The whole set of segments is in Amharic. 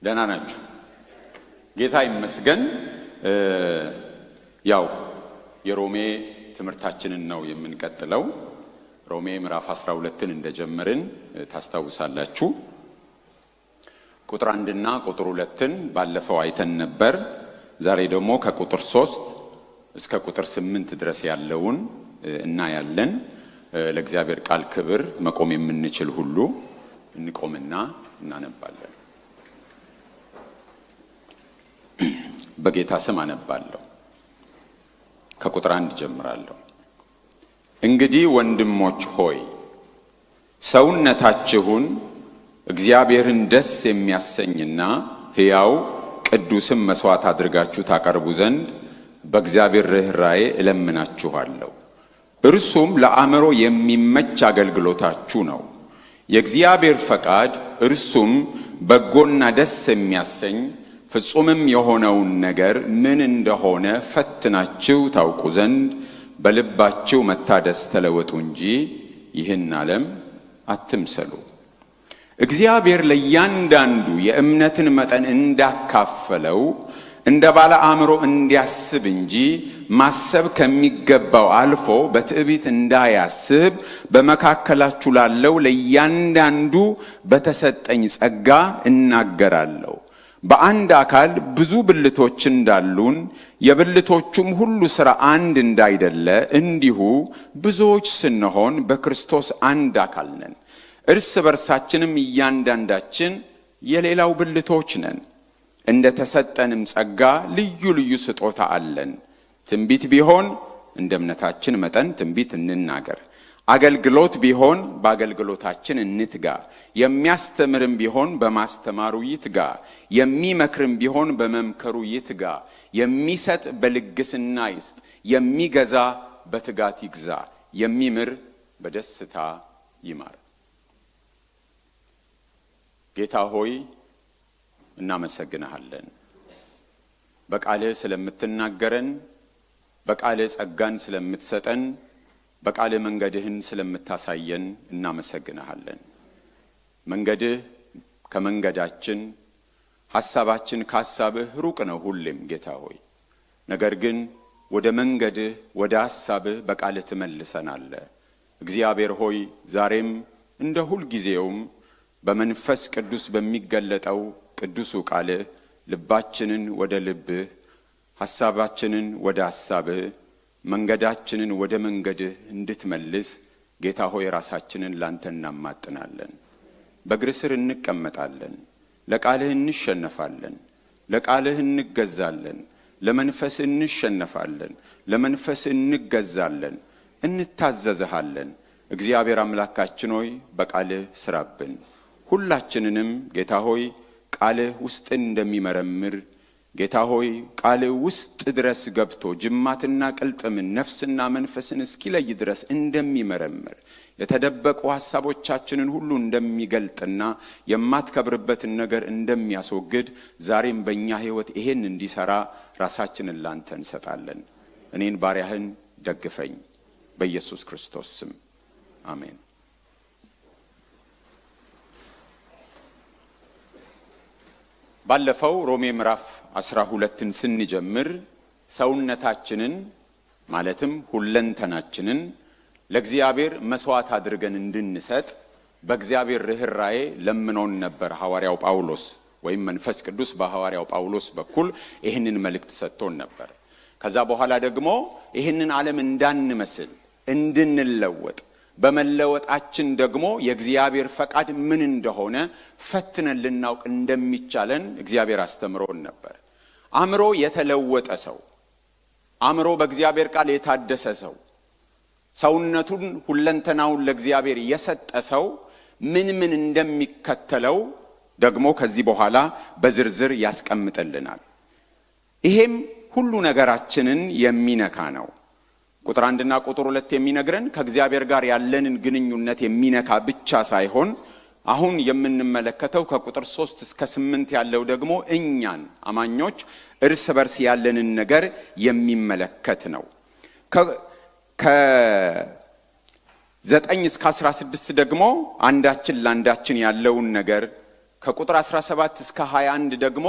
ደህና ናችሁ? ጌታ ይመስገን። ያው የሮሜ ትምህርታችንን ነው የምንቀጥለው። ሮሜ ምዕራፍ 12ን እንደጀመርን ታስታውሳላችሁ። ቁጥር 1 እና ቁጥር 2ን ባለፈው አይተን ነበር። ዛሬ ደግሞ ከቁጥር 3 እስከ ቁጥር 8 ድረስ ያለውን እናያለን። ለእግዚአብሔር ቃል ክብር መቆም የምንችል ሁሉ እንቆምና እናነባለን። በጌታ ስም አነባለሁ። ከቁጥር 1 ጀምራለሁ። እንግዲህ ወንድሞች ሆይ ሰውነታችሁን እግዚአብሔርን ደስ የሚያሰኝና ሕያው ቅዱስም መስዋዕት አድርጋችሁ ታቀርቡ ዘንድ በእግዚአብሔር ርኅራኄ እለምናችኋለሁ። እርሱም ለአእምሮ የሚመች አገልግሎታችሁ ነው። የእግዚአብሔር ፈቃድ እርሱም በጎና ደስ የሚያሰኝ ፍጹምም የሆነውን ነገር ምን እንደሆነ ፈትናችሁ ታውቁ ዘንድ በልባችሁ መታደስ ተለወጡ እንጂ ይህን ዓለም አትምሰሉ። እግዚአብሔር ለእያንዳንዱ የእምነትን መጠን እንዳካፈለው እንደ ባለ አእምሮ እንዲያስብ እንጂ ማሰብ ከሚገባው አልፎ በትዕቢት እንዳያስብ በመካከላችሁ ላለው ለእያንዳንዱ በተሰጠኝ ጸጋ እናገራለሁ። በአንድ አካል ብዙ ብልቶች እንዳሉን የብልቶቹም ሁሉ ሥራ አንድ እንዳይደለ እንዲሁ ብዙዎች ስንሆን በክርስቶስ አንድ አካል ነን። እርስ በርሳችንም እያንዳንዳችን የሌላው ብልቶች ነን። እንደ ተሰጠንም ጸጋ ልዩ ልዩ ስጦታ አለን። ትንቢት ቢሆን እንደ እምነታችን መጠን ትንቢት እንናገር። አገልግሎት ቢሆን በአገልግሎታችን እንትጋ። የሚያስተምርም ቢሆን በማስተማሩ ይትጋ። የሚመክርም ቢሆን በመምከሩ ይትጋ። የሚሰጥ በልግስና ይስጥ። የሚገዛ በትጋት ይግዛ። የሚምር በደስታ ይማር። ጌታ ሆይ እናመሰግንሃለን። በቃልህ ስለምትናገረን፣ በቃልህ ጸጋን ስለምትሰጠን፣ በቃልህ መንገድህን ስለምታሳየን እናመሰግንሃለን። መንገድህ ከመንገዳችን፣ ሐሳባችን ከሐሳብህ ሩቅ ነው ሁሌም ጌታ ሆይ። ነገር ግን ወደ መንገድህ ወደ ሐሳብህ በቃልህ ትመልሰናለህ። እግዚአብሔር ሆይ ዛሬም እንደ ሁል ጊዜውም በመንፈስ ቅዱስ በሚገለጠው ቅዱሱ ቃልህ ልባችንን ወደ ልብህ፣ ሐሳባችንን ወደ ሐሳብህ፣ መንገዳችንን ወደ መንገድህ እንድትመልስ ጌታ ሆይ ራሳችንን ላንተ እናማጥናለን። በእግር ስር እንቀመጣለን። ለቃልህ እንሸነፋለን። ለቃልህ እንገዛለን። ለመንፈስ እንሸነፋለን። ለመንፈስ እንገዛለን። እንታዘዝሃለን። እግዚአብሔር አምላካችን ሆይ በቃልህ ስራብን። ሁላችንንም ጌታ ሆይ ቃልህ ውስጥን እንደሚመረምር ጌታ ሆይ ቃልህ ውስጥ ድረስ ገብቶ ጅማትና ቅልጥምን ነፍስና መንፈስን እስኪለይ ድረስ እንደሚመረምር የተደበቁ ሐሳቦቻችንን ሁሉ እንደሚገልጥና የማትከብርበትን ነገር እንደሚያስወግድ ዛሬም በእኛ ሕይወት ይሄን እንዲሰራ ራሳችንን ላንተ እንሰጣለን። እኔን ባሪያህን ደግፈኝ በኢየሱስ ክርስቶስ ስም አሜን። ባለፈው ሮሜ ምዕራፍ 12ን ስንጀምር ሰውነታችንን ማለትም ሁለንተናችንን ለእግዚአብሔር መስዋዕት አድርገን እንድንሰጥ በእግዚአብሔር ርኅራኄ ለምኖን ነበር ሐዋርያው ጳውሎስ፣ ወይም መንፈስ ቅዱስ በሐዋርያው ጳውሎስ በኩል ይህንን መልእክት ሰጥቶን ነበር። ከዛ በኋላ ደግሞ ይህንን ዓለም እንዳንመስል እንድንለወጥ በመለወጣችን ደግሞ የእግዚአብሔር ፈቃድ ምን እንደሆነ ፈትነን ልናውቅ እንደሚቻለን እግዚአብሔር አስተምሮን ነበር። አእምሮ የተለወጠ ሰው፣ አእምሮ በእግዚአብሔር ቃል የታደሰ ሰው፣ ሰውነቱን ሁለንተናውን ለእግዚአብሔር የሰጠ ሰው ምን እንደሚከተለው ደግሞ ከዚህ በኋላ በዝርዝር ያስቀምጥልናል። ይሄም ሁሉ ነገራችንን የሚነካ ነው። ቁጥር 1 እና ቁጥር 2 የሚነግረን ከእግዚአብሔር ጋር ያለንን ግንኙነት የሚነካ ብቻ ሳይሆን አሁን የምንመለከተው ከቁጥር 3 እስከ 8 ያለው ደግሞ እኛን አማኞች እርስ በርስ ያለንን ነገር የሚመለከት ነው። ከ9 እስከ 16 ደግሞ አንዳችን ለአንዳችን ያለውን ነገር ከቁጥር 17 እስከ 21 ደግሞ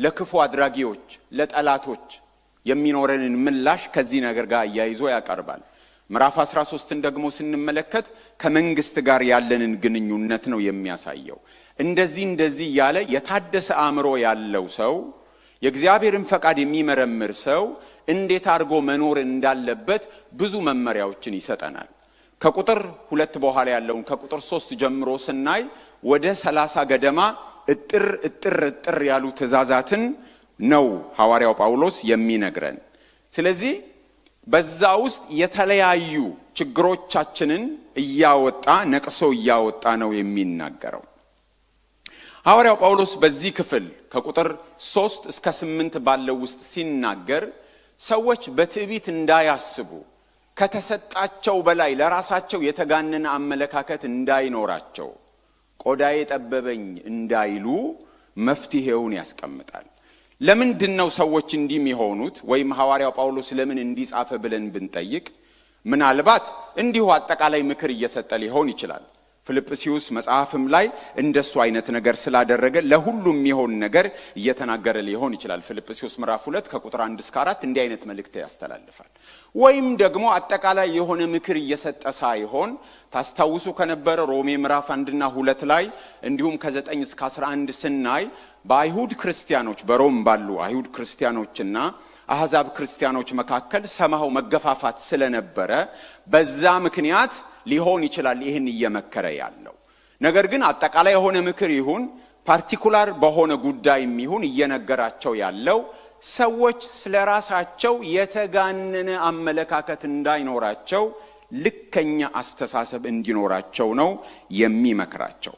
ለክፉ አድራጊዎች ለጠላቶች የሚኖረንን ምላሽ ከዚህ ነገር ጋር አያይዞ ያቀርባል። ምዕራፍ 13ን ደግሞ ስንመለከት ከመንግስት ጋር ያለንን ግንኙነት ነው የሚያሳየው። እንደዚህ ያለ የታደሰ አእምሮ ያለው ሰው የእግዚአብሔርን ፈቃድ የሚመረምር ሰው እንዴት አድርጎ መኖር እንዳለበት ብዙ መመሪያዎችን ይሰጠናል። ከቁጥር 2 በኋላ ያለውን ከቁጥር 3 ጀምሮ ስናይ ወደ 30 ገደማ እጥር ያሉ ትእዛዛትን ነው ሐዋርያው ጳውሎስ የሚነግረን። ስለዚህ በዛ ውስጥ የተለያዩ ችግሮቻችንን ነቅሶ እያወጣ ነው የሚናገረው። ሐዋርያው ጳውሎስ በዚህ ክፍል ከቁጥር 3 እስከ 8 ባለው ውስጥ ሲናገር ሰዎች በትዕቢት እንዳያስቡ፣ ከተሰጣቸው በላይ ለራሳቸው የተጋነነ አመለካከት እንዳይኖራቸው፣ ቆዳዬ ጠበበኝ እንዳይሉ መፍትሄውን ያስቀምጣል። ለምንድነው ሰዎች እንዲህ የሚሆኑት ወይም ሐዋርያው ጳውሎስ ለምን እንዲጻፈ ብለን ብንጠይቅ ምናልባት እንዲሁ አጠቃላይ ምክር እየሰጠ ሊሆን ይችላል። ፊልጵስዩስ መጽሐፍም ላይ እንደሱ አይነት ነገር ስላደረገ ለሁሉም የሚሆን ነገር እየተናገረ ሊሆን ይችላል። ፊልጵስዩስ ምዕራፍ 2 ከቁጥር 1 እስከ 4 እንዲህ አይነት መልእክት ያስተላልፋል። ወይም ደግሞ አጠቃላይ የሆነ ምክር እየሰጠ ሳይሆን ታስታውሱ ከነበረ ሮሜ ምዕራፍ 1 እና 2 ላይ እንዲሁም ከ9 እስከ 11 ስናይ በአይሁድ ክርስቲያኖች በሮም ባሉ አይሁድ ክርስቲያኖችና አሕዛብ ክርስቲያኖች መካከል ሰማው መገፋፋት ስለነበረ በዛ ምክንያት ሊሆን ይችላል ይህን እየመከረ ያለው። ነገር ግን አጠቃላይ የሆነ ምክር ይሁን ፓርቲኩላር በሆነ ጉዳይም ይሁን እየነገራቸው ያለው ሰዎች ስለራሳቸው የተጋነነ አመለካከት እንዳይኖራቸው፣ ልከኛ አስተሳሰብ እንዲኖራቸው ነው የሚመክራቸው።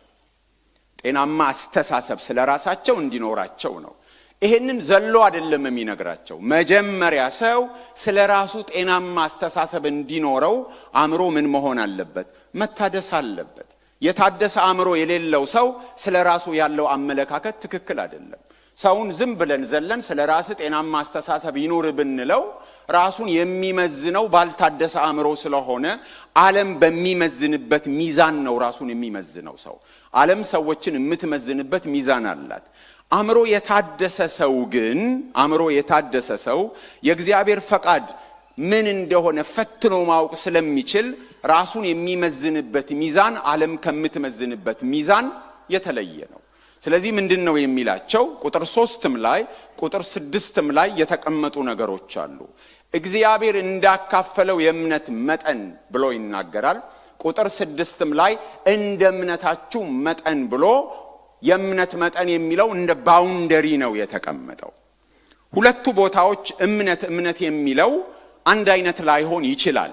ጤናማ አስተሳሰብ ስለራሳቸው እንዲኖራቸው ነው። ይሄንን ዘሎ አይደለም የሚነግራቸው። መጀመሪያ ሰው ስለራሱ ጤናማ አስተሳሰብ እንዲኖረው አእምሮ ምን መሆን አለበት? መታደስ አለበት። የታደሰ አእምሮ የሌለው ሰው ስለራሱ ያለው አመለካከት ትክክል አይደለም። ሰውን ዝም ብለን ዘለን ስለራስ ጤናማ አስተሳሰብ ይኖር ብንለው ራሱን የሚመዝነው ባልታደሰ አእምሮ ስለሆነ ዓለም በሚመዝንበት ሚዛን ነው ራሱን የሚመዝነው ሰው። ዓለም ሰዎችን የምትመዝንበት ሚዛን አላት። አእምሮ የታደሰ ሰው የእግዚአብሔር ፈቃድ ምን እንደሆነ ፈትኖ ማወቅ ስለሚችል ራሱን የሚመዝንበት ሚዛን ዓለም ከምትመዝንበት ሚዛን የተለየ ነው። ስለዚህ ምንድነው የሚላቸው? ቁጥር 3ም ላይ ቁጥር 6ም ላይ የተቀመጡ ነገሮች አሉ። እግዚአብሔር እንዳካፈለው የእምነት መጠን ብሎ ይናገራል። ቁጥር 6ም ላይ እንደ እምነታችሁ መጠን ብሎ የእምነት መጠን የሚለው እንደ ባውንደሪ ነው የተቀመጠው። ሁለቱ ቦታዎች እምነት የሚለው አንድ አይነት ላይሆን ይችላል።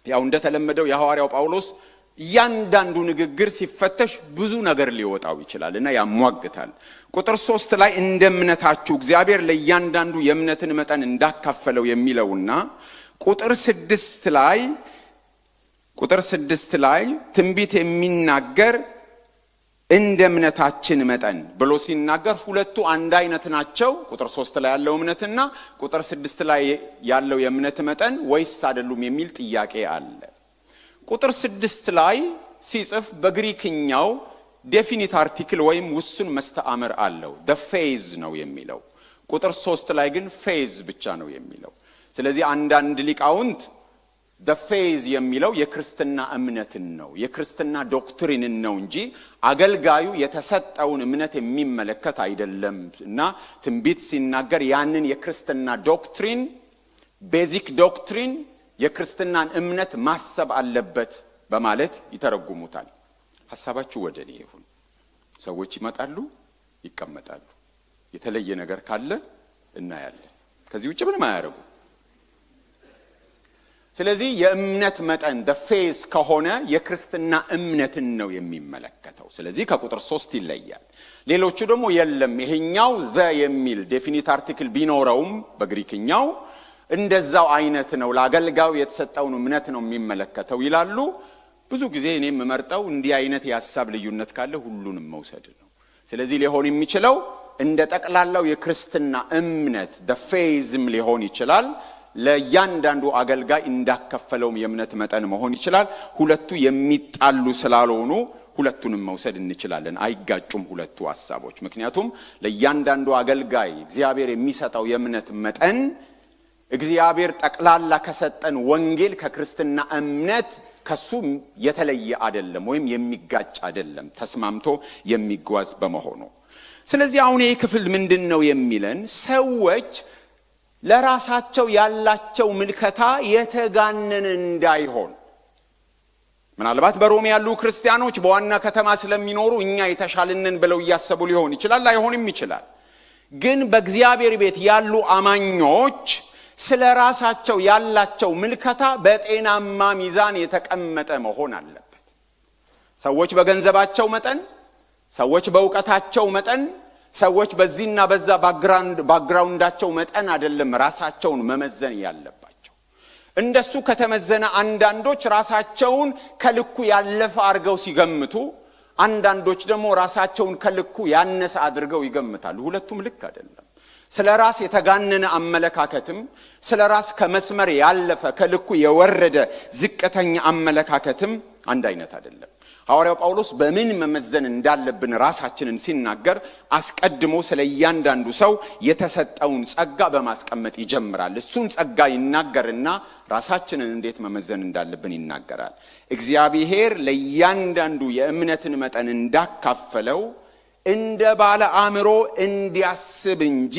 ያው እንደተለመደው የሐዋርያው ጳውሎስ እያንዳንዱ ንግግር ሲፈተሽ ብዙ ነገር ሊወጣው ይችላል እና ያሟግታል። ቁጥር 3 ላይ እንደ እምነታችሁ እግዚአብሔር ለእያንዳንዱ የእምነትን መጠን እንዳካፈለው የሚለውና ቁጥር 6 ላይ ትንቢት የሚናገር እንደ እምነታችን መጠን ብሎ ሲናገር ሁለቱ አንድ አይነት ናቸው። ቁጥር 3 ላይ ያለው እምነትና ቁጥር 6 ላይ ያለው የእምነት መጠን ወይስ አይደሉም የሚል ጥያቄ አለ። ቁጥር 6 ላይ ሲጽፍ በግሪክኛው ዴፊኒት አርቲክል ወይም ውሱን መስተአምር አለው። the phase ነው የሚለው። ቁጥር 3 ላይ ግን phase ብቻ ነው የሚለው። ስለዚህ አንዳንድ ሊቃውንት the phase የሚለው የክርስትና እምነትን ነው የክርስትና ዶክትሪንን ነው እንጂ አገልጋዩ የተሰጠውን እምነት የሚመለከት አይደለም እና ትንቢት ሲናገር ያንን የክርስትና ዶክትሪን ቤዚክ ዶክትሪን የክርስትናን እምነት ማሰብ አለበት በማለት ይተረጉሙታል። ሐሳባችሁ ወደ እኔ ይሁን። ሰዎች ይመጣሉ፣ ይቀመጣሉ። የተለየ ነገር ካለ እናያለን። ከዚህ ውጭ ምንም አያረጉ። ስለዚህ የእምነት መጠን the phase ከሆነ የክርስትና እምነትን ነው የሚመለከተው። ስለዚህ ከቁጥር 3 ይለያል። ሌሎቹ ደግሞ የለም ይሄኛው the የሚል ዴፊኒት አርቲክል ቢኖረውም በግሪክኛው እንደዛው አይነት ነው ለአገልጋዩ የተሰጠውን እምነት ነው የሚመለከተው ይላሉ። ብዙ ጊዜ እኔም መርጠው እንዲህ አይነት የሐሳብ ልዩነት ካለ ሁሉንም መውሰድ ነው። ስለዚህ ሊሆን የሚችለው እንደ ጠቅላላው የክርስትና እምነት the phaseም ሊሆን ይችላል። ለእያንዳንዱ አገልጋይ እንዳከፈለውም የእምነት መጠን መሆን ይችላል። ሁለቱ የሚጣሉ ስላልሆኑ ሁለቱንም መውሰድ እንችላለን። አይጋጩም ሁለቱ ሐሳቦች። ምክንያቱም ለእያንዳንዱ አገልጋይ እግዚአብሔር የሚሰጠው የእምነት መጠን እግዚአብሔር ጠቅላላ ከሰጠን ወንጌል ከክርስትና እምነት ከሱ የተለየ አይደለም ወይም የሚጋጭ አይደለም፣ ተስማምቶ የሚጓዝ በመሆኑ። ስለዚህ አሁን ይህ ክፍል ምንድነው የሚለን? ሰዎች ለራሳቸው ያላቸው ምልከታ የተጋነነ እንዳይሆን። ምናልባት በሮም ያሉ ክርስቲያኖች በዋና ከተማ ስለሚኖሩ እኛ የተሻልንን ብለው እያሰቡ ሊሆን ይችላል፣ ላይሆንም ይችላል። ግን በእግዚአብሔር ቤት ያሉ አማኞች ስለ ራሳቸው ያላቸው ምልከታ በጤናማ ሚዛን የተቀመጠ መሆን አለበት። ሰዎች በገንዘባቸው መጠን፣ ሰዎች በእውቀታቸው መጠን፣ ሰዎች በዚህና በዛ ባክግራውንዳቸው መጠን አይደለም ራሳቸውን መመዘን ያለባቸው። እንደሱ ከተመዘነ አንዳንዶች ራሳቸውን ከልኩ ያለፈ አድርገው ሲገምቱ፣ አንዳንዶች ደግሞ ራሳቸውን ከልኩ ያነሰ አድርገው ይገምታሉ። ሁለቱም ልክ አይደለም። ስለ ራስ የተጋነነ አመለካከትም ስለ ራስ ከመስመር ያለፈ ከልኩ የወረደ ዝቅተኛ አመለካከትም አንድ አይነት አይደለም። ሐዋርያው ጳውሎስ በምን መመዘን እንዳለብን ራሳችንን ሲናገር አስቀድሞ ስለ እያንዳንዱ ሰው የተሰጠውን ጸጋ በማስቀመጥ ይጀምራል። እሱን ጸጋ ይናገርና ራሳችንን እንዴት መመዘን እንዳለብን ይናገራል። እግዚአብሔር ለእያንዳንዱ የእምነትን መጠን እንዳካፈለው እንደ ባለ አእምሮ እንዲያስብ እንጂ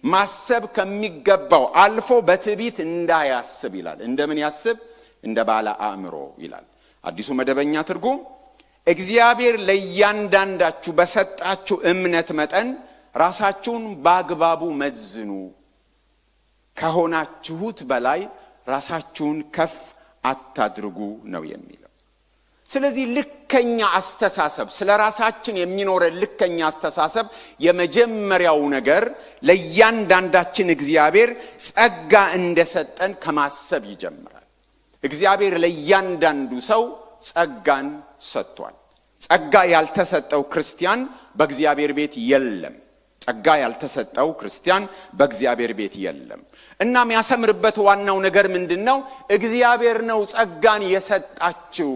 ማሰብ ከሚገባው አልፎ በትዕቢት እንዳያስብ ይላል። እንደምን ያስብ? እንደ ባለ አእምሮ ይላል አዲሱ መደበኛ ትርጉም። እግዚአብሔር ለእያንዳንዳችሁ በሰጣችሁ እምነት መጠን ራሳችሁን በአግባቡ መዝኑ፣ ከሆናችሁት በላይ ራሳችሁን ከፍ አታድርጉ ነው የሚለው። ስለዚህ ልከኛ አስተሳሰብ፣ ስለ ራሳችን የሚኖረን ልከኛ አስተሳሰብ የመጀመሪያው ነገር ለእያንዳንዳችን እግዚአብሔር ጸጋ እንደሰጠን ከማሰብ ይጀምራል። እግዚአብሔር ለእያንዳንዱ ሰው ጸጋን ሰጥቷል። ጸጋ ያልተሰጠው ክርስቲያን በእግዚአብሔር ቤት የለም። ጸጋ ያልተሰጠው ክርስቲያን በእግዚአብሔር ቤት የለም። እና የሚያሰምርበት ዋናው ነገር ምንድነው? እግዚአብሔር ነው ጸጋን የሰጣችሁ።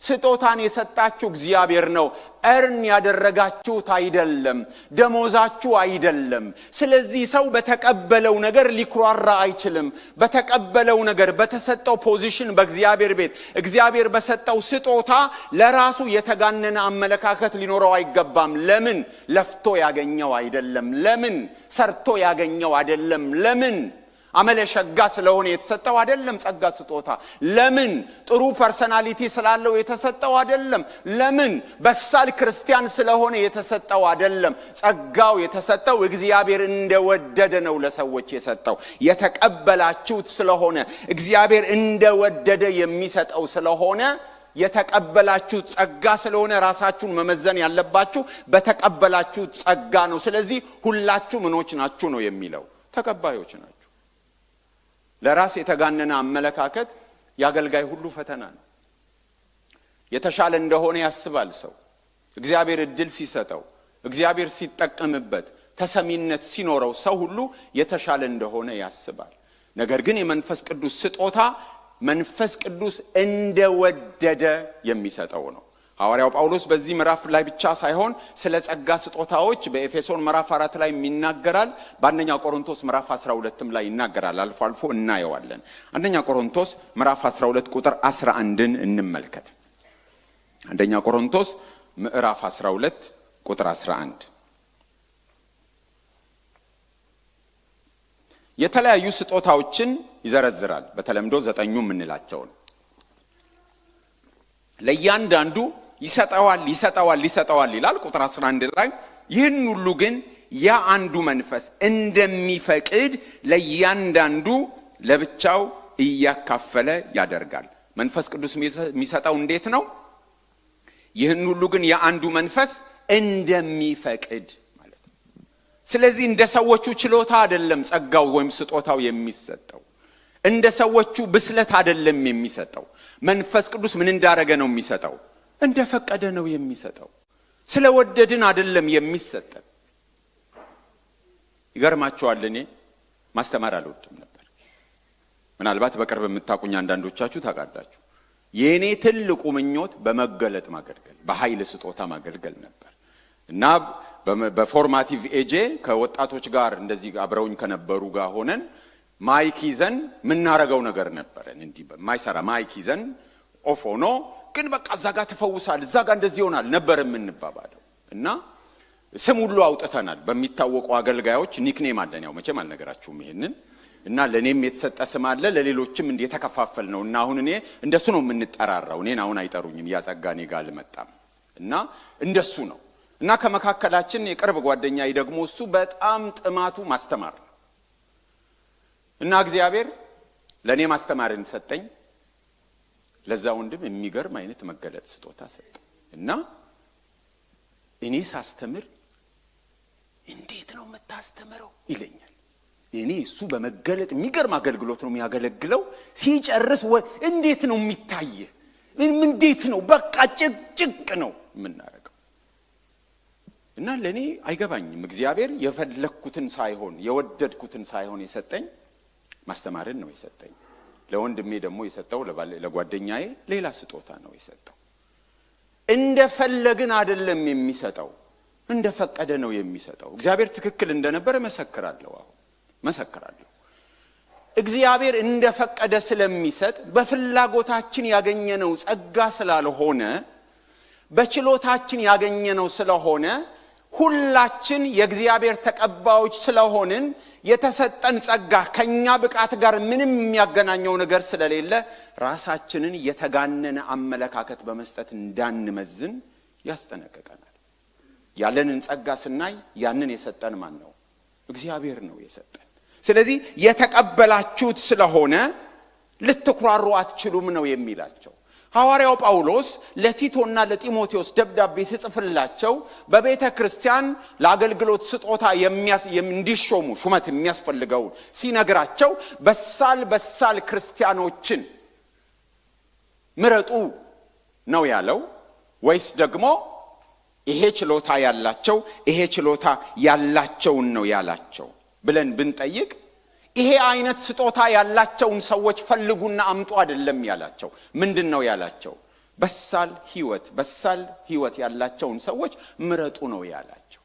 ስጦታን የሰጣችሁ እግዚአብሔር ነው። እርን ያደረጋችሁት አይደለም፣ ደሞዛችሁ አይደለም። ስለዚህ ሰው በተቀበለው ነገር ሊኩራራ አይችልም። በተቀበለው ነገር፣ በተሰጠው ፖዚሽን በእግዚአብሔር ቤት እግዚአብሔር በሰጠው ስጦታ ለራሱ የተጋነነ አመለካከት ሊኖረው አይገባም። ለምን? ለፍቶ ያገኘው አይደለም። ለምን? ሰርቶ ያገኘው አይደለም። ለምን? አመለሸጋ ስለሆነ የተሰጠው አይደለም ጸጋ ስጦታ። ለምን? ጥሩ ፐርሰናሊቲ ስላለው የተሰጠው አይደለም። ለምን? በሳል ክርስቲያን ስለሆነ የተሰጠው አይደለም። ጸጋው የተሰጠው እግዚአብሔር እንደወደደ ነው ለሰዎች የሰጠው። የተቀበላችሁት ስለሆነ እግዚአብሔር እንደወደደ የሚሰጠው ስለሆነ የተቀበላችሁት ጸጋ ስለሆነ ራሳችሁን መመዘን ያለባችሁ በተቀበላችሁት ጸጋ ነው። ስለዚህ ሁላችሁ ምኖች ናችሁ ነው የሚለው? ተቀባዮች ናችሁ። ለራስ የተጋነነ አመለካከት ያገልጋይ ሁሉ ፈተና ነው። የተሻለ እንደሆነ ያስባል ሰው። እግዚአብሔር እድል ሲሰጠው፣ እግዚአብሔር ሲጠቀምበት፣ ተሰሚነት ሲኖረው ሰው ሁሉ የተሻለ እንደሆነ ያስባል። ነገር ግን የመንፈስ ቅዱስ ስጦታ መንፈስ ቅዱስ እንደወደደ የሚሰጠው ነው። ሐዋርያው ጳውሎስ በዚህ ምዕራፍ ላይ ብቻ ሳይሆን ስለ ጸጋ ስጦታዎች በኤፌሶን ምዕራፍ 4 ላይ ይናገራል። በአንደኛ ቆሮንቶስ ምዕራፍ 12ም ላይ ይናገራል። አልፎ አልፎ እናየዋለን። አንደኛ ቆሮንቶስ ምዕራፍ 12 ቁጥር 11ን እንመልከት። አንደኛ ቆሮንቶስ ምዕራፍ 12 ቁጥር 11 የተለያዩ ስጦታዎችን ይዘረዝራል። በተለምዶ 9 የምንላቸውን ለእያንዳንዱ ይሰጠዋል ይላል። ቁጥር 11 ላይ ይህን ሁሉ ግን ያ አንዱ መንፈስ እንደሚፈቅድ ለእያንዳንዱ ለብቻው እያካፈለ ያደርጋል። መንፈስ ቅዱስ የሚሰጠው እንዴት ነው? ይህን ሁሉ ግን ያ አንዱ መንፈስ እንደሚፈቅድ ማለት ነው። ስለዚህ እንደ ሰዎቹ ችሎታ አይደለም ጸጋው ወይም ስጦታው የሚሰጠው። እንደ ሰዎቹ ብስለት አይደለም የሚሰጠው። መንፈስ ቅዱስ ምን እንዳረገ ነው የሚሰጠው? እንደፈቀደ ነው የሚሰጠው። ስለወደድን አይደለም የሚሰጠን። ይገርማችኋል፣ እኔ ማስተማር አልወድም ነበር። ምናልባት በቅርብ የምታቁኝ አንዳንዶቻችሁ ታውቃላችሁ። የኔ ትልቁ ምኞት በመገለጥ ማገልገል በኃይል ስጦታ ማገልገል ነበር እና በፎርማቲቭ ኤጄ ከወጣቶች ጋር እንደዚህ አብረውኝ ከነበሩ ጋር ሆነን ማይክ ይዘን ምናረጋው ነገር ነበረን እንዲህ በማይሰራ ማይክ ይዘን ኦፍ ሆኖ ግን በቃ እዛ ጋር ተፈውሳል እዛ ጋር እንደዚህ ይሆናል ነበር የምንባባለው እና ስም ሁሉ አውጥተናል በሚታወቁ አገልጋዮች ኒክኔም አለን ያው መቼም አልነገራችሁም ይሄንን እና ለኔም የተሰጠ ስም አለ ለሌሎችም እንደ ተከፋፈል ነው እና አሁን እኔ እንደሱ ነው የምንጠራራው እኔን አሁን አይጠሩኝም ያጸጋኔ ጋር ልመጣም እና እንደሱ ነው እና ከመካከላችን የቅርብ ጓደኛዬ ደግሞ እሱ በጣም ጥማቱ ማስተማር ነው እና እግዚአብሔር ለኔ ማስተማርን ሰጠኝ ለዛ ወንድም የሚገርም አይነት መገለጥ ስጦታ ሰጠኝ እና እኔ ሳስተምር እንዴት ነው የምታስተምረው ይለኛል እኔ እሱ በመገለጥ የሚገርም አገልግሎት ነው የሚያገለግለው ሲጨርስ እንዴት ነው የሚታየ እንዴት ነው በቃ ጭቅ ነው የምናረገው እና ለኔ አይገባኝም እግዚአብሔር የፈለኩትን ሳይሆን የወደድኩትን ሳይሆን የሰጠኝ ማስተማርን ነው የሰጠኝ ለወንድሜ ደግሞ የሰጠው ለጓደኛዬ ሌላ ስጦታ ነው የሰጠው እንደፈለግን አይደለም የሚሰጠው እንደፈቀደ ነው የሚሰጠው እግዚአብሔር ትክክል እንደነበረ መሰክራለሁ እግዚአብሔር እንደፈቀደ ስለሚሰጥ በፍላጎታችን ያገኘነው ጸጋ ስላልሆነ በችሎታችን ያገኘነው ስለሆነ ሁላችን የእግዚአብሔር ተቀባዮች ስለሆንን የተሰጠን ጸጋ ከኛ ብቃት ጋር ምንም የሚያገናኘው ነገር ስለሌለ ራሳችንን የተጋነነ አመለካከት በመስጠት እንዳንመዝን ያስጠነቅቀናል ያለንን ጸጋ ስናይ ያንን የሰጠን ማን ነው እግዚአብሔር ነው የሰጠን ስለዚህ የተቀበላችሁት ስለሆነ ልትኩራሩ አትችሉም ነው የሚላቸው ሐዋርያው ጳውሎስ ለቲቶና ለጢሞቴዎስ ደብዳቤ ሲጽፍላቸው በቤተ ክርስቲያን ለአገልግሎት ስጦታ እንዲሾሙ ሹመት የሚያስፈልገው ሲነግራቸው በሳል ክርስቲያኖችን ምረጡ ነው ያለው ወይስ ደግሞ ይሄ ችሎታ ያላቸውን ነው ያላቸው ብለን ብንጠይቅ ይሄ አይነት ስጦታ ያላቸውን ሰዎች ፈልጉና አምጡ አይደለም ያላቸው ምንድነው ያላቸው በሳል ህይወት ያላቸውን ሰዎች ምረጡ ነው ያላቸው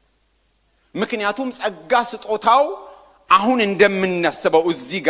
ምክንያቱም ጸጋ ስጦታው አሁን እንደምናስበው እዚህ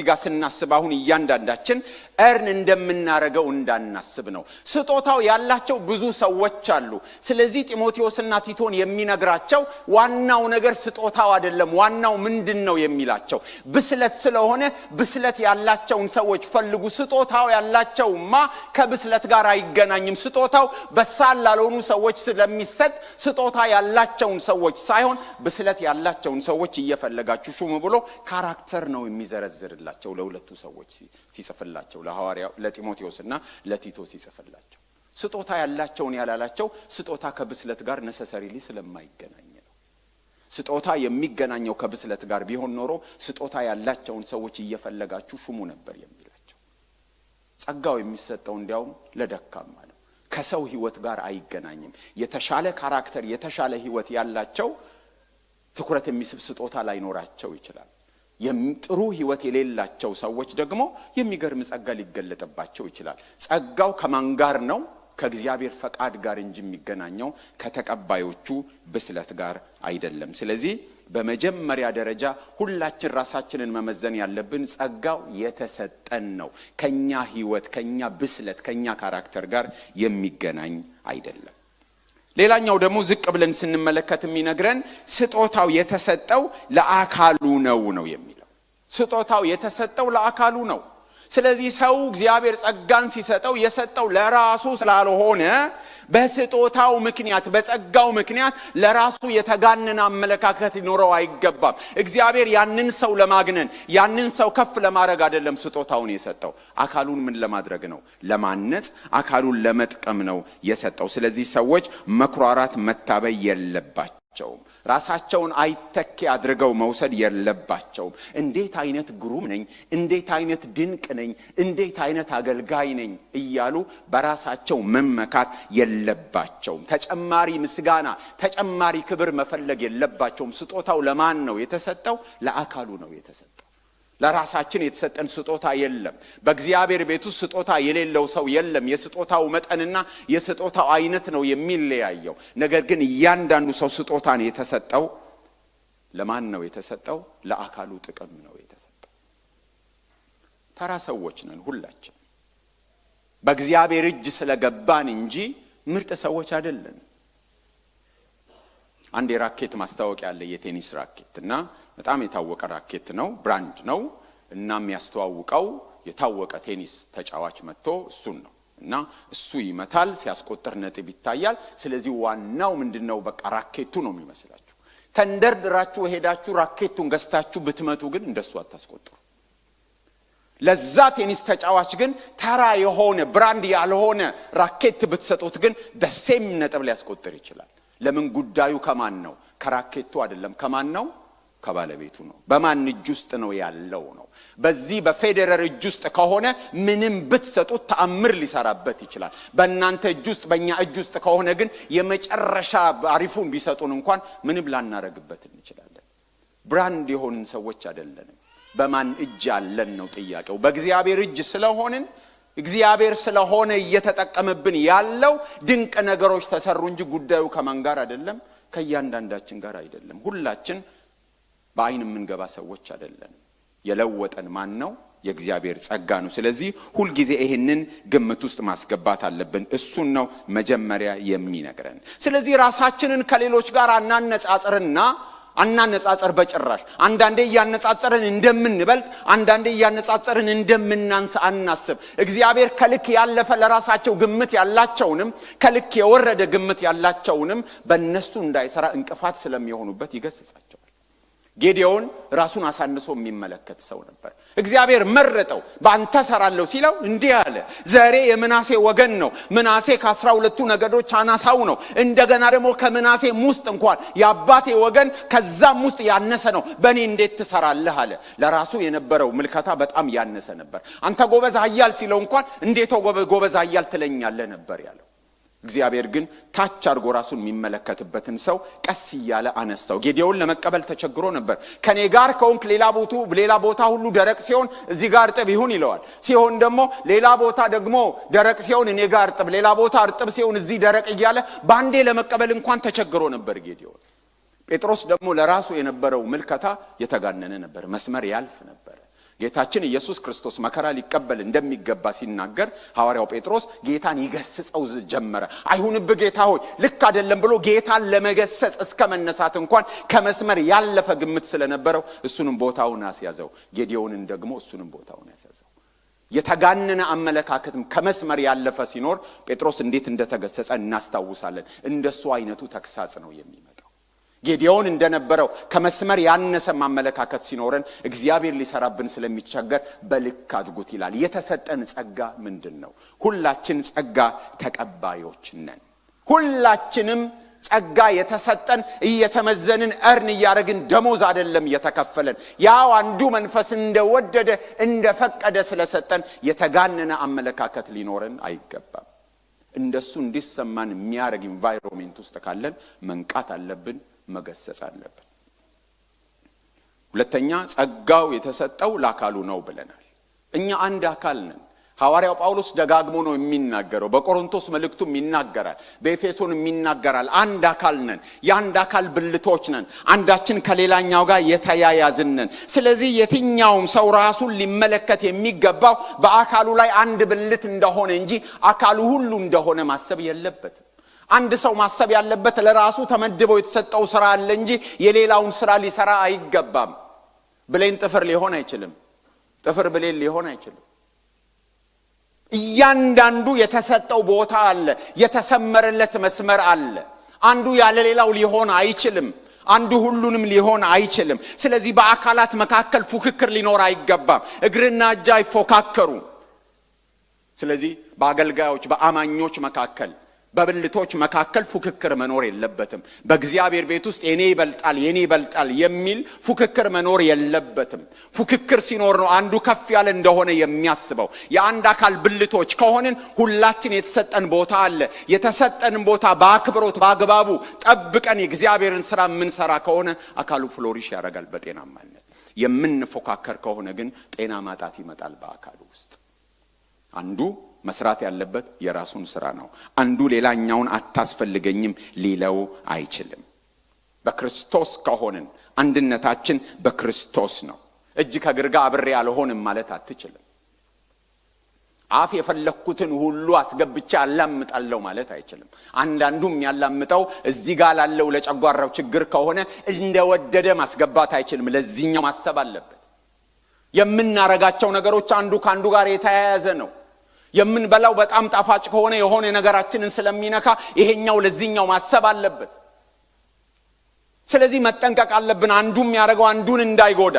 ጋር ስናስብ አሁን እያንዳንዳችን እርን እንደምናረገው እንዳናስብ ነው ስጦታው ያላቸው ብዙ ሰዎች አሉ ስለዚህ ጢሞቴዎስና ቲቶን የሚነግራቸው ዋናው ነገር ስጦታው አይደለም ዋናው ምንድነው የሚላቸው ብስለት ስለሆነ ብስለት ያላቸውን ሰዎች ፈልጉ ስጦታው ያላቸውማ ከብስለት ጋር አይገናኝም ስጦታው በሳል ላልሆኑ ሰዎች ስለሚሰጥ ስጦታ ያላቸውን ሰዎች ሳይሆን ብስለት ያላቸውን ሰዎች እየፈለጋችሁ ሹሙ ብሎ ካራክተር ነው የሚዘረዝርላቸው ለሁለቱ ሰዎች ሲጽፍላቸው ለሐዋርያው ለጢሞቴዎስና ለቲቶ ሲጽፍላቸው ስጦታ ያላቸውን ያላላቸው ስጦታ ከብስለት ጋር ነሰሰሪሊ ስለማይገናኝ ነው ስጦታ የሚገናኘው ከብስለት ጋር ቢሆን ኖሮ ስጦታ ያላቸውን ሰዎች እየፈለጋችሁ ሹሙ ነበር የሚላቸው ጸጋው የሚሰጠው እንዲያውም ለደካማ ነው ከሰው ህይወት ጋር አይገናኝም የተሻለ ካራክተር የተሻለ ህይወት ያላቸው ትኩረት የሚስብ ስጦታ ላይኖራቸው ይችላል ጥሩ ህይወት የሌላቸው ሰዎች ደግሞ የሚገርም ጸጋ ሊገለጥባቸው ይችላል ጸጋው ከማን ጋር ነው ከእግዚአብሔር ፈቃድ ጋር እንጂ የሚገናኘው ከተቀባዮቹ ብስለት ጋር አይደለም ስለዚህ በመጀመሪያ ደረጃ ሁላችን ራሳችንን መመዘን ያለብን ጸጋው የተሰጠን ነው ከኛ ህይወት ከኛ ብስለት ከኛ ካራክተር ጋር የሚገናኝ አይደለም ሌላኛው ደግሞ ዝቅ ብለን ስንመለከት የሚነግረን ስጦታው የተሰጠው ለአካሉ ነው የሚለው ስጦታው የተሰጠው ለአካሉ ነው ስለዚህ ሰው እግዚአብሔር ጸጋን ሲሰጠው የሰጠው ለራሱ ስላልሆነ በስጦታው ምክንያት በጸጋው ምክንያት ለራሱ የተጋነነ አመለካከት ሊኖረው አይገባም እግዚአብሔር ያንን ሰው ለማግነን ያንን ሰው ከፍ ለማድረግ አይደለም ስጦታውን የሰጠው አካሉን ምን ለማድረግ ነው ለማነጽ አካሉን ለመጥቀም ነው የሰጠው ስለዚህ ሰዎች መኩራራት መታበይ የለባቸውም ራሳቸውን አይተኪ አድርገው መውሰድ የለባቸውም እንዴት አይነት ግሩም ነኝ እንዴት አይነት ድንቅ ነኝ እንዴት አይነት አገልጋይ ነኝ እያሉ በራሳቸው መመካት የለባቸውም ተጨማሪ ምስጋና ተጨማሪ ክብር መፈለግ የለባቸውም ስጦታው ለማን ነው የተሰጠው ለአካሉ ነው የተሰጠው ለራሳችን የተሰጠን ስጦታ የለም። በእግዚአብሔር ቤት ውስጥ ስጦታ የሌለው ሰው የለም። የስጦታው መጠንና የስጦታው አይነት ነው የሚለያየው። ነገር ግን እያንዳንዱ ሰው ስጦታን የተሰጠው ለማን ነው የተሰጠው? ለአካሉ ጥቅም ነው የተሰጠው። ተራ ሰዎች ነን ሁላችን። በእግዚአብሔር እጅ ስለገባን እንጂ ምርጥ ሰዎች አይደለን። አንድ የራኬት ማስታወቂያ አለ፣ የቴኒስ ራኬት እና በጣም የታወቀ ራኬት ነው፣ ብራንድ ነው እና የሚያስተዋውቀው የታወቀ ቴኒስ ተጫዋች መጥቶ እሱን ነው እና እሱ ይመታል፣ ሲያስቆጥር ነጥብ ይታያል። ስለዚህ ዋናው ምንድነው? በቃ ራኬቱ ነው የሚመስላችሁ። ተንደርድራችሁ ሄዳችሁ ራኬቱን ገዝታችሁ ብትመቱ ግን እንደሱ አታስቆጥሩ። ለዛ ቴኒስ ተጫዋች ግን ተራ የሆነ ብራንድ ያልሆነ ራኬት ብትሰጡት ግን በሴም ነጥብ ሊያስቆጥር ይችላል። ለምን? ጉዳዩ ከማን ነው? ከራኬቱ አይደለም። ከማን ነው? ከባለቤቱ ነው። በማን እጅ ውስጥ ነው ያለው ነው። በዚህ በፌዴረር እጅ ውስጥ ከሆነ ምንም ብትሰጡት ተአምር ሊሰራበት ይችላል። በእናንተ እጅ ውስጥ በእኛ እጅ ውስጥ ከሆነ ግን የመጨረሻ አሪፉን ቢሰጡን እንኳን ምንም ላናረግበት እንችላለን። ብራንድ የሆንን ሰዎች አይደለንም። በማን እጅ አለን ነው ጥያቄው። በእግዚአብሔር እጅ ስለሆንን እግዚአብሔር ስለሆነ እየተጠቀመብን ያለው ድንቅ ነገሮች ተሰሩ እንጂ ጉዳዩ ከማን ጋር አይደለም? ከእያንዳንዳችን ጋር አይደለም። ሁላችን በአይን የምንገባ ሰዎች አይደለም። የለወጠን ማን ነው? የእግዚአብሔር ጸጋ ነው። ስለዚህ ሁሉ ጊዜ ይሄንን ግምት ውስጥ ማስገባት አለብን። እሱን ነው መጀመሪያ የሚነግረን። ስለዚህ ራሳችንን ከሌሎች ጋር አናነጻጽር በጭራሽ። አንዳንዴ ያነጻጽረን እንደምንበልጥ፣ አንዳንዴ ያነጻጽረን እንደምናንስ አናስብ። እግዚአብሔር ከልክ ያለፈ ለራሳቸው ግምት ያላቸውንም ከልክ የወረደ ግምት ያላቸውንም በእነሱ እንዳይሰራ እንቅፋት ስለሚሆኑበት ይገስጻቸዋል። ጌዲዮን ራሱን አሳንሶ የሚመለከት ሰው ነበር። እግዚአብሔር መረጠው። በአንተ ሰራለሁ ሲለው እንዲህ አለ፣ ዘሬ የምናሴ ወገን ነው። ምናሴ ከ12 ነገዶች አናሳው ነው። እንደገና ደግሞ ከምናሴ ውስጥ እንኳን የአባቴ ወገን ከዛም ውስጥ ያነሰ ነው። በእኔ እንዴት ትሰራለህ አለ። ለራሱ የነበረው ምልከታ በጣም ያነሰ ነበር። አንተ ጎበዝ ኃያል ሲለው እንኳን እንዴት ጎበዝ ኃያል ትለኛለህ ነበር ያለው። እግዚአብሔር ግን ታች አድርጎ ራሱን የሚመለከትበትን ሰው ቀስ እያለ አነሳው። ጌዲዮን ለመቀበል ተቸግሮ ነበር። ከኔ ጋር ከሆንክ ሌላ ቦታ ሁሉ ደረቅ ሲሆን እዚህ ጋር እርጥብ ይሁን ይለዋል። ሲሆን ደግሞ ሌላ ቦታ ደግሞ ደረቅ ሲሆን እኔ ጋር እርጥብ፣ ሌላ ቦታ እርጥብ ሲሆን እዚህ ደረቅ እያለ ባንዴ ለመቀበል እንኳን ተቸግሮ ነበር ጌዲዮን። ጴጥሮስ ደግሞ ለራሱ የነበረው ምልከታ የተጋነነ ነበር፣ መስመር ያልፍ ነበር። ጌታችን ኢየሱስ ክርስቶስ መከራ ሊቀበል እንደሚገባ ሲናገር ሐዋርያው ጴጥሮስ ጌታን ይገስጸው ጀመረ። አይሁንብህ ጌታ ሆይ ልክ አይደለም ብሎ ጌታን ለመገሰጽ እስከ መነሳት እንኳን ከመስመር ያለፈ ግምት ስለነበረው እሱንም ቦታውን አስያዘው። ጌዲዮንን ደግሞ እሱንም ቦታውን ያስያዘው። የተጋነነ አመለካከትም ከመስመር ያለፈ ሲኖር ጴጥሮስ እንዴት እንደተገሰጸ እናስታውሳለን። እንደሱ አይነቱ ተክሳጽ ነው የሚመጣው። ጌዲዮን እንደነበረው ከመስመር ያነሰ ማመለካከት ሲኖረን እግዚአብሔር ሊሰራብን ስለሚቸገር በልክ አድርጉት ይላል። የተሰጠን ጸጋ ምንድነው? ሁላችን ጸጋ ተቀባዮች ነን። ሁላችንም ጸጋ የተሰጠን እየተመዘንን እርን እያደረግን ደሞዝ አይደለም የተከፈለን። ያው አንዱ መንፈስ እንደወደደ እንደፈቀደ ስለሰጠን የተጋነነ አመለካከት ሊኖረን አይገባም። እንደሱ እንዲሰማን የሚያደርግ ኢንቫይሮንመንት ውስጥ ካለን መንቃት አለብን፣ መገሰጽ አለብን። ሁለተኛ ጸጋው የተሰጠው ለአካሉ ነው ብለናል። እኛ አንድ አካል ነን። ሐዋርያው ጳውሎስ ደጋግሞ ነው የሚናገረው። በቆሮንቶስ መልእክቱም ይናገራል፣ በኤፌሶንም ይናገራል። አንድ አካል ነን፣ የአንድ አካል ብልቶች ነን። አንዳችን ከሌላኛው ጋር የተያያዝን ነን። ስለዚህ የትኛውም ሰው ራሱን ሊመለከት የሚገባው በአካሉ ላይ አንድ ብልት እንደሆነ እንጂ አካሉ ሁሉ እንደሆነ ማሰብ የለበትም። አንድ ሰው ማሰብ ያለበት ለራሱ ተመድበው የተሰጠው ስራ አለ እንጂ የሌላውን ስራ ሊሰራ አይገባም። ብሌን ጥፍር ሊሆን አይችልም፣ ጥፍር ብሌን ሊሆን አይችልም። እያንዳንዱ የተሰጠው ቦታ አለ፣ የተሰመረለት መስመር አለ። አንዱ ያለ ሌላው ሊሆን አይችልም፣ አንዱ ሁሉንም ሊሆን አይችልም። ስለዚህ በአካላት መካከል ፉክክር ሊኖር አይገባም። እግርና እጅ አይፎካከሩ። ስለዚህ በአገልጋዮች በአማኞች መካከል በብልቶች መካከል ፉክክር መኖር የለበትም። በእግዚአብሔር ቤት ውስጥ የኔ ይበልጣል የሚል ፉክክር መኖር የለበትም። ፉክክር ሲኖር ነው አንዱ ከፍ ያለ እንደሆነ የሚያስበው። የአንድ አካል ብልቶች ከሆንን ሁላችን የተሰጠን ቦታ አለ። የተሰጠንን ቦታ በአክብሮት በአግባቡ ጠብቀን የእግዚአብሔርን ስራ የምንሰራ ከሆነ አካሉ ፍሎሪሽ ያደርጋል በጤናማነት። የምንፎካከር ከሆነ ግን ጤና ማጣት ይመጣል በአካሉ ውስጥ። አንዱ መስራት ያለበት የራሱን ስራ ነው። አንዱ ሌላኛውን አታስፈልገኝም ሊለው አይችልም። በክርስቶስ ከሆንን አንድነታችን በክርስቶስ ነው። እጅ ከእግር ጋር አብሬ አልሆንም ማለት አትችልም። አፍ የፈለኩትን ሁሉ አስገብቻ አላምጣለሁ ማለት አይችልም። አንዳንዱም ያላምጣው እዚህ ጋር ላለው ለጨጓራው ችግር ከሆነ እንደወደደ ማስገባት አይችልም። ለዚህኛው ማሰብ አለበት። የምናረጋቸው ነገሮች አንዱ ካንዱ ጋር የተያያዘ ነው። የምንበላው በጣም ጣፋጭ ከሆነ የሆነ ነገራችንን ስለሚነካ ይሄኛው ለዚህኛው ማሰብ አለበት። ስለዚህ መጠንቀቅ አለብን። አንዱም ያደረገው አንዱን እንዳይጎዳ፣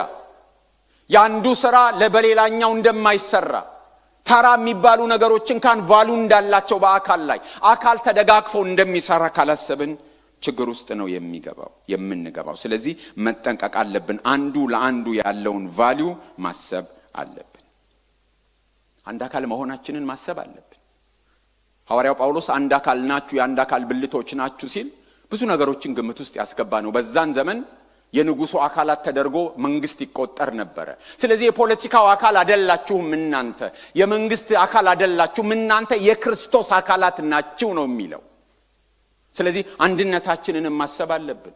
ያንዱ ስራ ለበሌላኛው እንደማይሰራ፣ ተራ የሚባሉ ነገሮችን ካን ቫሉ እንዳላቸው በአካል ላይ አካል ተደጋግፎ እንደሚሰራ ካላሰብን ችግር ውስጥ ነው የምንገባው። ስለዚህ መጠንቀቅ አለብን። አንዱ ለአንዱ ያለውን ቫልዩ ማሰብ አለብን። አንድ አካል መሆናችንን ማሰብ አለብን። ሐዋርያው ጳውሎስ አንድ አካል ናችሁ፣ የአንድ አካል ብልቶች ናችሁ ሲል ብዙ ነገሮችን ግምት ውስጥ ያስገባ ነው። በዛን ዘመን የንጉሱ አካላት ተደርጎ መንግስት ይቆጠር ነበር። ስለዚህ የፖለቲካው አካል አይደላችሁም እናንተ፣ የመንግስት አካል አይደላችሁም እናንተ፣ የክርስቶስ አካላት ናችሁ ነው የሚለው። ስለዚህ አንድነታችንን ማሰብ አለብን።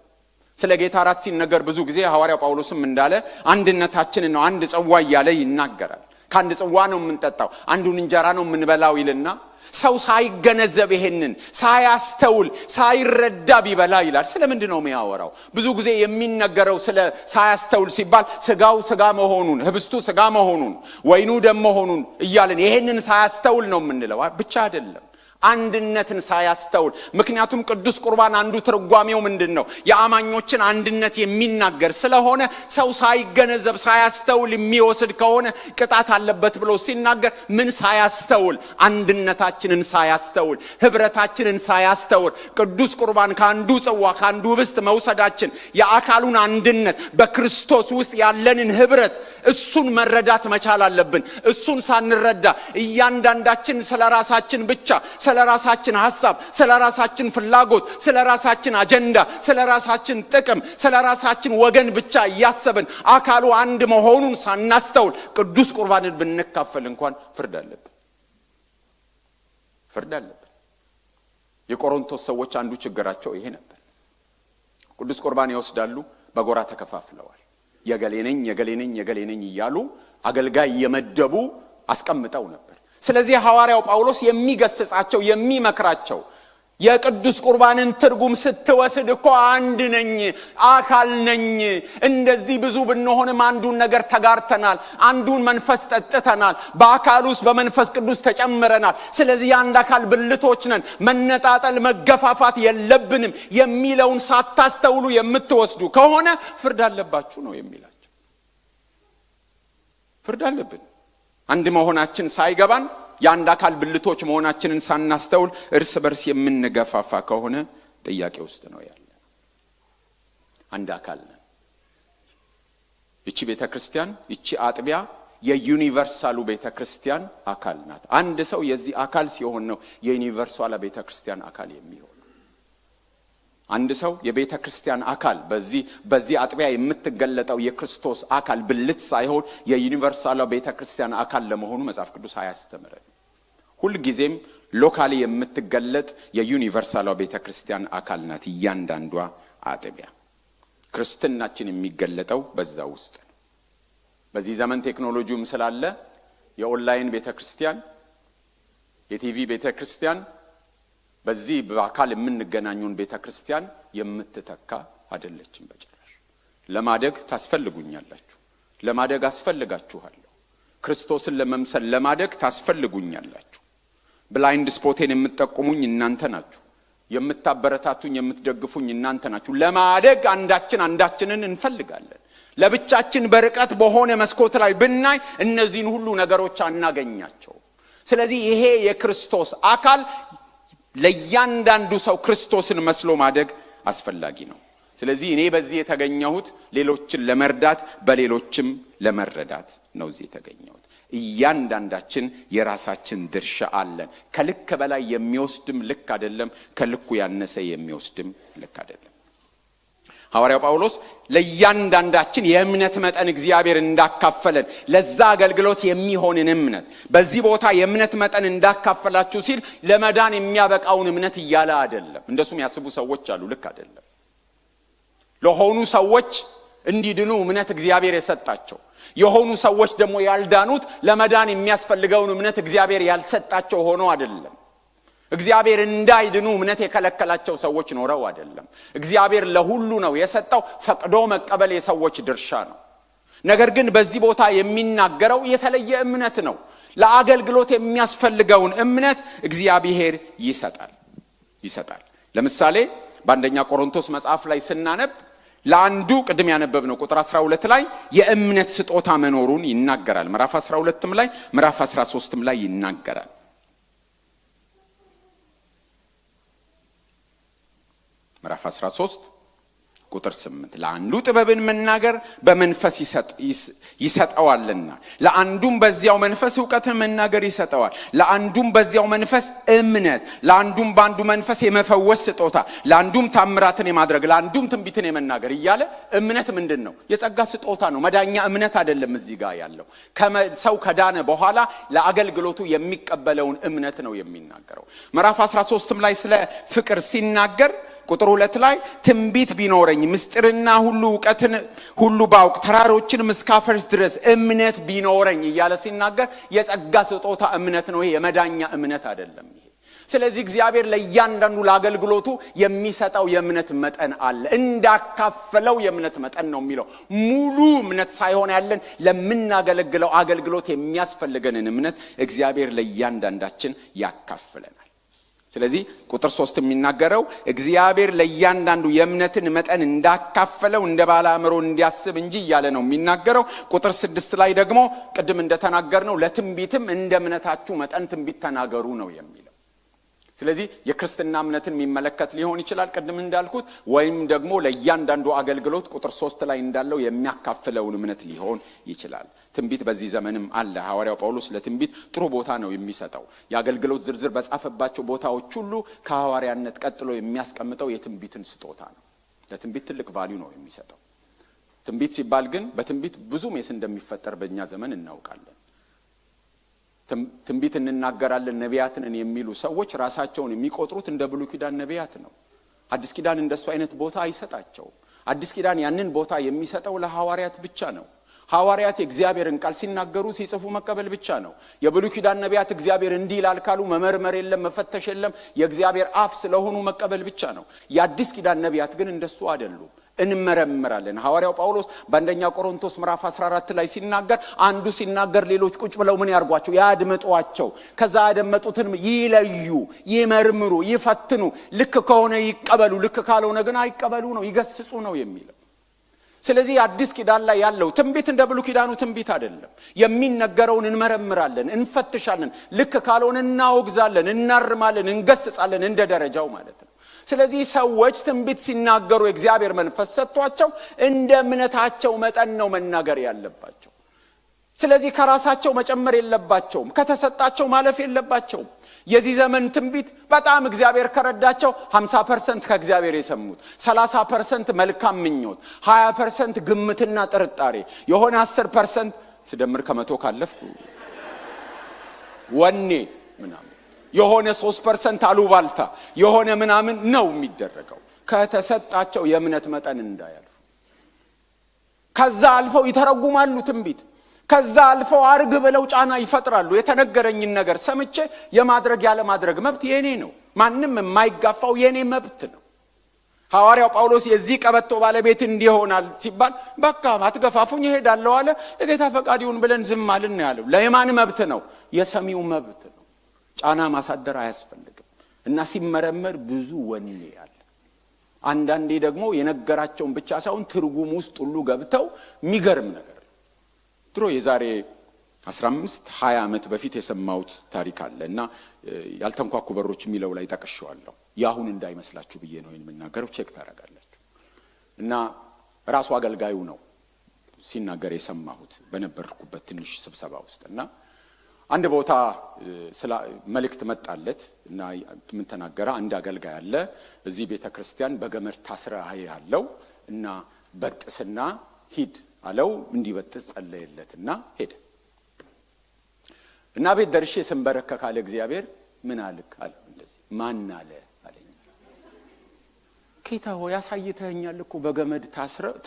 ስለ ጌታ እራት ሲነገር ብዙ ጊዜ ሐዋርያው ጳውሎስም እንዳለ አንድነታችንን ነው አንድ ጽዋ እያለ ይናገራል። ከአንድ ጽዋ ነው የምንጠጣው፣ አንዱን እንጀራ ነው የምንበላው ይልና ሰው ሳይገነዘብ ይሄንን ሳያስተውል ሳይረዳ ቢበላ ይላል። ስለምንድን ነው የሚያወራው? ብዙ ጊዜ የሚነገረው ስለ ሳያስተውል ሲባል ስጋው ስጋ መሆኑን፣ ህብስቱ ስጋ መሆኑን፣ ወይኑ ደም መሆኑን እያልን ይሄንን ሳያስተውል ነው የምንለው ብቻ አይደለም፣ አንድነትን ሳያስተውል። ምክንያቱም ቅዱስ ቁርባን አንዱ ትርጓሜው ምንድነው? የአማኞችን አንድነት የሚናገር ስለሆነ ሰው ሳይገነዘብ ሳያስተውል የሚወስድ ከሆነ ቅጣት አለበት ብሎ ሲናገር ምን ሳያስተውል? አንድነታችንን ሳያስተውል፣ ህብረታችንን ሳያስተውል። ቅዱስ ቁርባን ካንዱ ጽዋ ካንዱ ህብስት መውሰዳችን የአካሉን አንድነት በክርስቶስ ውስጥ ያለንን ህብረት እሱን መረዳት መቻል አለብን። እሱን ሳንረዳ እያንዳንዳችን ስለራሳችን ብቻ፣ ስለራሳችን ሐሳብ፣ ስለራሳችን ፍላጎት፣ ስለራሳችን አጀንዳ፣ ስለራሳችን ጥቅም፣ ስለራሳችን ወገን ብቻ እያሰብን አካሉ አንድ መሆኑን ሳናስተውል ቅዱስ ቁርባንን ብንካፈል እንኳን ፍርድ አለብን። የቆሮንቶስ ሰዎች አንዱ ችግራቸው ይሄ ነበር። ቅዱስ ቁርባን ይወስዳሉ፣ በጎራ ተከፋፍለዋል። የገሌ ነኝ እያሉ አገልጋይ የመደቡ አስቀምጠው ነበር። ስለዚህ ሐዋርያው ጳውሎስ የሚገስጻቸው የሚመክራቸው የቅዱስ ቁርባንን ትርጉም ስትወስድ እኮ አንድ ነኝ፣ አካል ነኝ፣ እንደዚህ ብዙ ብንሆንም አንዱን ነገር ተጋርተናል፣ አንዱን መንፈስ ጠጥተናል፣ በአካል ውስጥ በመንፈስ ቅዱስ ተጨምረናል። ስለዚህ የአንድ አካል ብልቶች ነን፣ መነጣጠል መገፋፋት የለብንም የሚለውን ሳታስተውሉ የምትወስዱ ከሆነ ፍርድ አለባችሁ ነው የሚላቸው። ፍርድ አለብን። አንድ መሆናችን ሳይገባን የአንድ አካል ብልቶች መሆናችንን ሳናስተውል እርስ በርስ የምንገፋፋ ከሆነ ጥያቄ ውስጥ ነው ያለ። አንድ አካል ነን። ይቺ ቤተክርስቲያን፣ ይቺ አጥቢያ የዩኒቨርሳሉ ቤተክርስቲያን አካል ናት። አንድ ሰው የዚህ አካል ሲሆን ነው የዩኒቨርሳሉ ቤተክርስቲያን አካል የሚሆነው። አንድ ሰው የቤተክርስቲያን አካል በዚህ አጥቢያ የምትገለጠው የክርስቶስ አካል ብልት ሳይሆን የዩኒቨርሳሉ ቤተክርስቲያን አካል ለመሆኑ መጽሐፍ ቅዱስ አያስተምረን። ሁሉ ጊዜም ሎካሊ የምትገለጥ የዩኒቨርሳሉ ቤተክርስቲያን አካል ናት እያንዳንዷ አጥቢያ። ክርስትናችን የሚገለጠው በዛ ውስጥ ነው። በዚህ ዘመን ቴክኖሎጂውም ስላለ የኦንላይን ቤተክርስቲያን፣ የቲቪ ቤተክርስቲያን በዚህ በአካል የምንገናኙን ቤተክርስቲያን የምትተካ አይደለችም በጭራሽ። ለማደግ ታስፈልጉኛላችሁ፣ ለማደግ አስፈልጋችኋለሁ። ክርስቶስን ለመምሰል ለማደግ ታስፈልጉኛላችሁ። ብላይንድ ስፖቴን የምትጠቁሙኝ እናንተ ናችሁ፣ የምታበረታቱኝ የምትደግፉኝ እናንተ ናችሁ። ለማደግ አንዳችንን እንፈልጋለን። ለብቻችን በርቀት በሆነ መስኮት ላይ ብናይ እነዚህን ሁሉ ነገሮች አናገኛቸው። ስለዚህ ይሄ የክርስቶስ አካል ለእያንዳንዱ ሰው ክርስቶስን መስሎ ማደግ አስፈላጊ ነው። ስለዚህ እኔ በዚህ የተገኘሁት ሌሎችን ለመርዳት በሌሎችም ለመረዳት ነው እዚህ የተገኘሁት። እያንዳንዳችን የራሳችን ድርሻ አለን። ከልክ በላይ የሚወስድም ልክ አይደለም፣ ከልኩ ያነሰ የሚወስድም ልክ አይደለም። ሐዋርያው ጳውሎስ ለእያንዳንዳችን የእምነት መጠን እግዚአብሔር እንዳካፈለን ለዛ አገልግሎት የሚሆንን እምነት በዚህ ቦታ የእምነት መጠን እንዳካፈላችሁ ሲል ለመዳን የሚያበቃውን እምነት እያለ አይደለም። እንደሱም ያስቡ ሰዎች አሉ። ልክ አይደለም። ለሆኑ ሰዎች እንዲድኑ እምነት እግዚአብሔር የሰጣቸው፣ የሆኑ ሰዎች ደግሞ ያልዳኑት ለመዳን የሚያስፈልገውን እምነት እግዚአብሔር ያልሰጣቸው ሆኖ አይደለም። እግዚአብሔር እንዳይድኑ እምነት የከለከላቸው ሰዎች ኖረው አይደለም። እግዚአብሔር ለሁሉ ነው የሰጠው። ፈቅዶ መቀበል የሰዎች ድርሻ ነው። ነገር ግን በዚህ ቦታ የሚናገረው የተለየ እምነት ነው። ለአገልግሎት የሚያስፈልገውን እምነት እግዚአብሔር ይሰጣል። ለምሳሌ በአንደኛ ቆሮንቶስ መጽሐፍ ላይ ስናነብ ለአንዱ ቅድም ያነበብነው ቁጥር 12 ላይ የእምነት ስጦታ መኖሩን ይናገራል። ምዕራፍ 12ም ላይ ምዕራፍ 13ም ላይ ይናገራል። ምዕራፍ 13 ቁጥር 8 ለአንዱ ጥበብን መናገር በመንፈስ ይሰጠዋልና፣ ለአንዱም በዚያው መንፈስ ዕውቀትን መናገር ይሰጠዋል፣ ለአንዱም በዚያው መንፈስ እምነት፣ ለአንዱም በአንዱ መንፈስ የመፈወስ ስጦታ፣ ለአንዱም ታምራትን የማድረግ፣ ለአንዱም ትንቢትን የመናገር እያለ እምነት ምንድን ነው? የጸጋ ስጦታ ነው። መዳኛ እምነት አይደለም። እዚህ ጋር ያለው ሰው ከዳነ በኋላ ለአገልግሎቱ የሚቀበለውን እምነት ነው የሚናገረው። ምዕራፍ 13ም ላይ ስለ ፍቅር ሲናገር ቁጥር 2 ላይ ትንቢት ቢኖረኝ ምስጢርና ሁሉ ዕውቀትን ሁሉ ባውቅ ተራሮችን እስካፈርስ ድረስ እምነት ቢኖረኝ እያለ ሲናገር የጸጋ ስጦታ እምነት ነው። ይሄ የመዳኛ እምነት አይደለም። ይሄ ስለዚህ እግዚአብሔር ለእያንዳንዱ ለአገልግሎቱ የሚሰጠው የእምነት መጠን አለ። እንዳካፈለው የእምነት መጠን ነው የሚለው። ሙሉ እምነት ሳይሆን ያለን ለምናገለግለው አገልግሎት የሚያስፈልገንን እምነት እግዚአብሔር ለእያንዳንዳችን ያካፍለናል። ስለዚህ ቁጥር 3 የሚናገረው እግዚአብሔር ለእያንዳንዱ የእምነትን መጠን እንዳካፈለው እንደ ባለ አእምሮ እንዲያስብ እንጂ እያለ ነው የሚናገረው። ቁጥር 6 ላይ ደግሞ ቅድም እንደተናገርነው ለትንቢትም እንደ እምነታችሁ መጠን ትንቢት ተናገሩ ነው የሚለው። ስለዚህ የክርስትና እምነትን የሚመለከት ሊሆን ይችላል ቅድም እንዳልኩት፣ ወይም ደግሞ ለእያንዳንዱ አገልግሎት ቁጥር 3 ላይ እንዳለው የሚያካፍለውን እምነት ሊሆን ይችላል። ትንቢት በዚህ ዘመንም አለ። ሐዋርያው ጳውሎስ ለትንቢት ጥሩ ቦታ ነው የሚሰጠው። የአገልግሎት ዝርዝር በጻፈባቸው ቦታዎች ሁሉ ከሐዋርያነት ቀጥሎ የሚያስቀምጠው የትንቢትን ስጦታ ነው። ለትንቢት ትልቅ ቫልዩ ነው የሚሰጠው። ትንቢት ሲባል ግን በትንቢት ብዙ ሜስ እንደሚፈጠር በእኛ ዘመን እናውቃለን። ትንቢት እንናገራለን ነቢያትን የሚሉ ሰዎች ራሳቸውን የሚቆጥሩት እንደ ብሉይ ኪዳን ነቢያት ነው። አዲስ ኪዳን እንደሱ አይነት ቦታ አይሰጣቸውም። አዲስ ኪዳን ያንን ቦታ የሚሰጠው ለሐዋርያት ብቻ ነው። ሐዋርያት የእግዚአብሔርን ቃል ሲናገሩ ሲጽፉ መቀበል ብቻ ነው። የብሉይ ኪዳን ነቢያት እግዚአብሔር እንዲህ ይላል ካሉ መመርመር የለም መፈተሽ የለም፣ የእግዚአብሔር አፍ ስለሆኑ መቀበል ብቻ ነው። የአዲስ ኪዳን ነቢያት ግን እንደሱ አይደሉም። እንመረምራለን። ሐዋርያው ጳውሎስ በአንደኛ ቆሮንቶስ ምዕራፍ 14 ላይ ሲናገር አንዱ ሲናገር ሌሎች ቁጭ ብለው ምን ያርጓቸው? ያድምጧቸው። ከዛ ያደመጡትን ይለዩ፣ ይመርምሩ፣ ይፈትኑ። ልክ ከሆነ ይቀበሉ፣ ልክ ካልሆነ ግን አይቀበሉ ነው፣ ይገስጹ ነው የሚለው። ስለዚህ አዲስ ኪዳን ላይ ያለው ትንቢት እንደ ብሉይ ኪዳኑ ትንቢት አይደለም። የሚነገረውን እንመረምራለን፣ እንፈትሻለን። ልክ ካልሆነ እናወግዛለን፣ እናርማለን፣ እንገስጻለን፣ እንደ ደረጃው ማለት ነው። ስለዚህ ሰዎች ትንቢት ሲናገሩ የእግዚአብሔር መንፈስ ሰጥቷቸው እንደ እምነታቸው መጠን ነው መናገር ያለባቸው። ስለዚህ ከራሳቸው መጨመር የለባቸውም፣ ከተሰጣቸው ማለፍ የለባቸውም። የዚህ ዘመን ትንቢት በጣም እግዚአብሔር ከረዳቸው 50% ከእግዚአብሔር የሰሙት፣ 30% መልካም ምኞት፣ 20% ግምትና ጥርጣሬ፣ የሆነ 10% ስደምር ከ100 ካለፍኩ ወኔ ምናምን፣ የሆነ 3% አሉባልታ፣ የሆነ ምናምን ነው የሚደረገው። ከተሰጣቸው የእምነት መጠን እንዳያልፉ። ከዛ አልፈው ይተረጉማሉ ትንቢት። ከዛ አልፈው አርግ ብለው ጫና ይፈጥራሉ። የተነገረኝን ነገር ሰምቼ የማድረግ ያለ ማድረግ መብት የኔ ነው። ማንም የማይጋፋው የኔ መብት ነው። ሐዋርያው ጳውሎስ የዚህ ቀበቶ ባለቤት እንዲሆናል ሲባል በቃ አትገፋፉኝ እሄዳለሁ አለ። የጌታ ፈቃድ ይሁን ብለን ዝም አልን ያለው ለማን መብት ነው? የሰሚው መብት ነው። ጫና ማሳደር አያስፈልግም። እና ሲመረመር ብዙ ወኔ ያለ፣ አንዳንዴ ደግሞ የነገራቸውን ብቻ ሳይሆን ትርጉም ውስጥ ሁሉ ገብተው የሚገርም ነገር። ድሮ የዛሬ 15-20 ዓመት በፊት የሰማሁት ታሪክ አለ እና ያልተንኳኩ በሮች የሚለው ላይ ጠቅሼዋለሁ። ያሁን እንዳይመስላችሁ ብዬ ነው የምናገረው፣ ቼክ ታደርጋላችሁ። እና ራሱ አገልጋዩ ነው ሲናገር የሰማሁት በነበርኩበት ትንሽ ስብሰባ ውስጥ። እና አንድ ቦታ መልእክት መጣለት እና ምን ተናገረ? አንድ አገልጋይ አለ እዚህ ቤተክርስቲያን በገመድ ታስረ ያለው እና በጥስና ሂድ አለው። እንዲበጥስ ጸለየለትና ሄደ እና ቤት ደርሼ ስንበረከክ አለ እግዚአብሔር ምን አልክ አለ። እንደዚህ ማን አለ አለኝ። ጌታ ሆይ አሳይተኸኛል እኮ በገመድ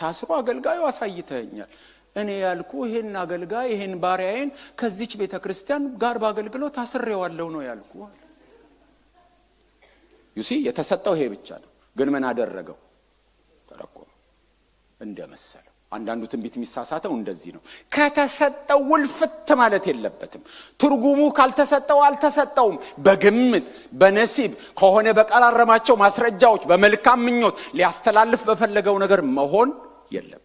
ታስሮ አገልጋዩ አሳይተኸኛል። እኔ ያልኩ ይሄን አገልጋይ ይሄን ባሪያዬን ከዚች ቤተክርስቲያን ጋር ባገልግሎት ታስሬዋለሁ ነው ያልኩ አለ። ዩሲ የተሰጠው ይሄ ብቻ ነው። ግን ምን አደረገው? ተረቆመ እንደመሰለው። አንዳንዱ ትንቢት የሚሳሳተው እንደዚህ ነው። ከተሰጠው ውልፍት ማለት የለበትም። ትርጉሙ ካልተሰጠው አልተሰጠውም። በግምት በነሲብ ከሆነ በቀራረማቸው ማስረጃዎች በመልካም ምኞት ሊያስተላልፍ በፈለገው ነገር መሆን የለበትም።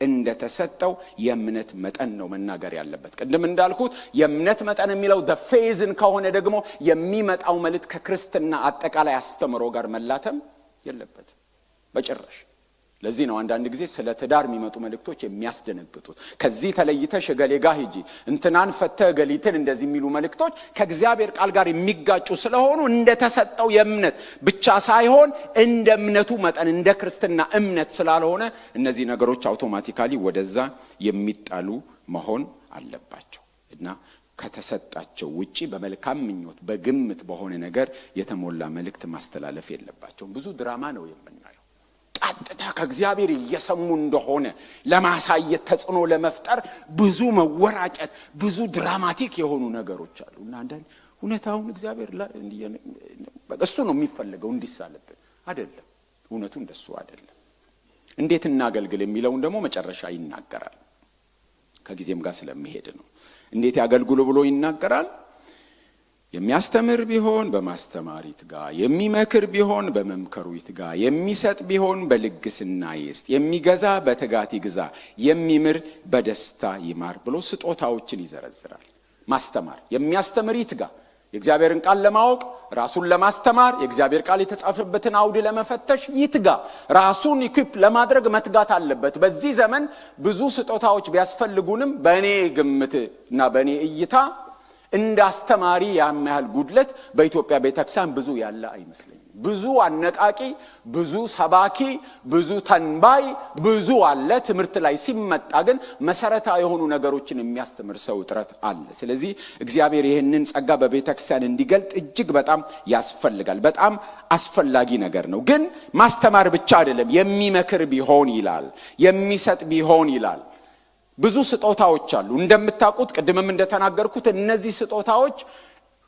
እንደተሰጠው የእምነት መጠን ነው መናገር ያለበት። ቅድም እንዳልኩት የእምነት መጠን የሚለው ፌዝን ከሆነ ደግሞ የሚመጣው መልእክት ከክርስትና አጠቃላይ አስተምሮ ጋር መላተም የለበትም በጭራሽ። ለዚህ ነው አንዳንድ ጊዜ ስለ ትዳር የሚመጡ መልእክቶች የሚያስደነግጡት። ከዚህ ተለይተሽ ገሌ ጋር ሂጂ እንትናን ፈተህ ገሊትን እንደዚህ የሚሉ መልእክቶች ከእግዚአብሔር ቃል ጋር የሚጋጩ ስለሆኑ እንደተሰጠው የእምነት ብቻ ሳይሆን እንደ እምነቱ መጠን እንደ ክርስትና እምነት ስላልሆነ እነዚህ ነገሮች አውቶማቲካሊ ወደዛ የሚጣሉ መሆን አለባቸው እና ከተሰጣቸው ውጪ በመልካም ምኞት በግምት በሆነ ነገር የተሞላ መልእክት ማስተላለፍ የለባቸውም። ብዙ ድራማ ነው የምናየው። ቀጥታ ከእግዚአብሔር እየሰሙ እንደሆነ ለማሳየት ተጽዕኖ ለመፍጠር ብዙ መወራጨት ብዙ ድራማቲክ የሆኑ ነገሮች አሉ እና አንዳንድ እውነታውን እግዚአብሔር እሱ ነው የሚፈልገው እንዲሳለብን አይደለም። እውነቱ እንደሱ አይደለም። እንዴት እናገልግል የሚለውን ደግሞ መጨረሻ ይናገራል። ከጊዜም ጋር ስለሚሄድ ነው። እንዴት ያገልግሉ ብሎ ይናገራል። የሚያስተምር ቢሆን በማስተማር ይትጋ፣ የሚመክር ቢሆን በመምከሩ ይትጋ፣ የሚሰጥ ቢሆን በልግስና ይስጥ፣ የሚገዛ በትጋት ይግዛ፣ የሚምር በደስታ ይማር ብሎ ስጦታዎችን ይዘረዝራል። ማስተማር የሚያስተምር ይትጋ፣ የእግዚአብሔርን ቃል ለማወቅ ራሱን ለማስተማር የእግዚአብሔር ቃል የተጻፈበትን አውድ ለመፈተሽ ይትጋ። ራሱን ኢኩፕ ለማድረግ መትጋት አለበት። በዚህ ዘመን ብዙ ስጦታዎች ቢያስፈልጉንም በእኔ ግምት እና በእኔ እይታ እንደ አስተማሪ ያመሃል ጉድለት በኢትዮጵያ ቤተክርስቲያን ብዙ ያለ አይመስለኝም። ብዙ አነቃቂ፣ ብዙ ሰባኪ፣ ብዙ ተንባይ ብዙ አለ። ትምህርት ላይ ሲመጣ ግን መሰረታዊ የሆኑ ነገሮችን የሚያስተምር ሰው እጥረት አለ። ስለዚህ እግዚአብሔር ይህንን ጸጋ በቤተክርስቲያን እንዲገልጥ እጅግ በጣም ያስፈልጋል። በጣም አስፈላጊ ነገር ነው። ግን ማስተማር ብቻ አይደለም። የሚመክር ቢሆን ይላል፣ የሚሰጥ ቢሆን ይላል። ብዙ ስጦታዎች አሉ። እንደምታውቁት ቅድምም እንደተናገርኩት እነዚህ ስጦታዎች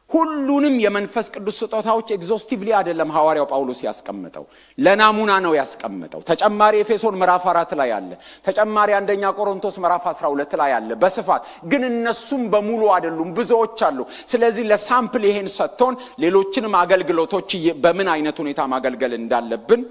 ሁሉንም የመንፈስ ቅዱስ ስጦታዎች ኤግዞስቲቭሊ አይደለም ሐዋርያው ጳውሎስ ያስቀመጠው፣ ለናሙና ነው ያስቀመጠው። ተጨማሪ ኤፌሶን ምዕራፍ 4 ላይ አለ፣ ተጨማሪ አንደኛ ቆሮንቶስ ምዕራፍ 12 ላይ አለ በስፋት። ግን እነሱም በሙሉ አይደሉም፣ ብዙዎች አሉ። ስለዚህ ለሳምፕል ይሄን ሰጥቶን ሌሎችንም አገልግሎቶች በምን አይነት ሁኔታ ማገልገል እንዳለብን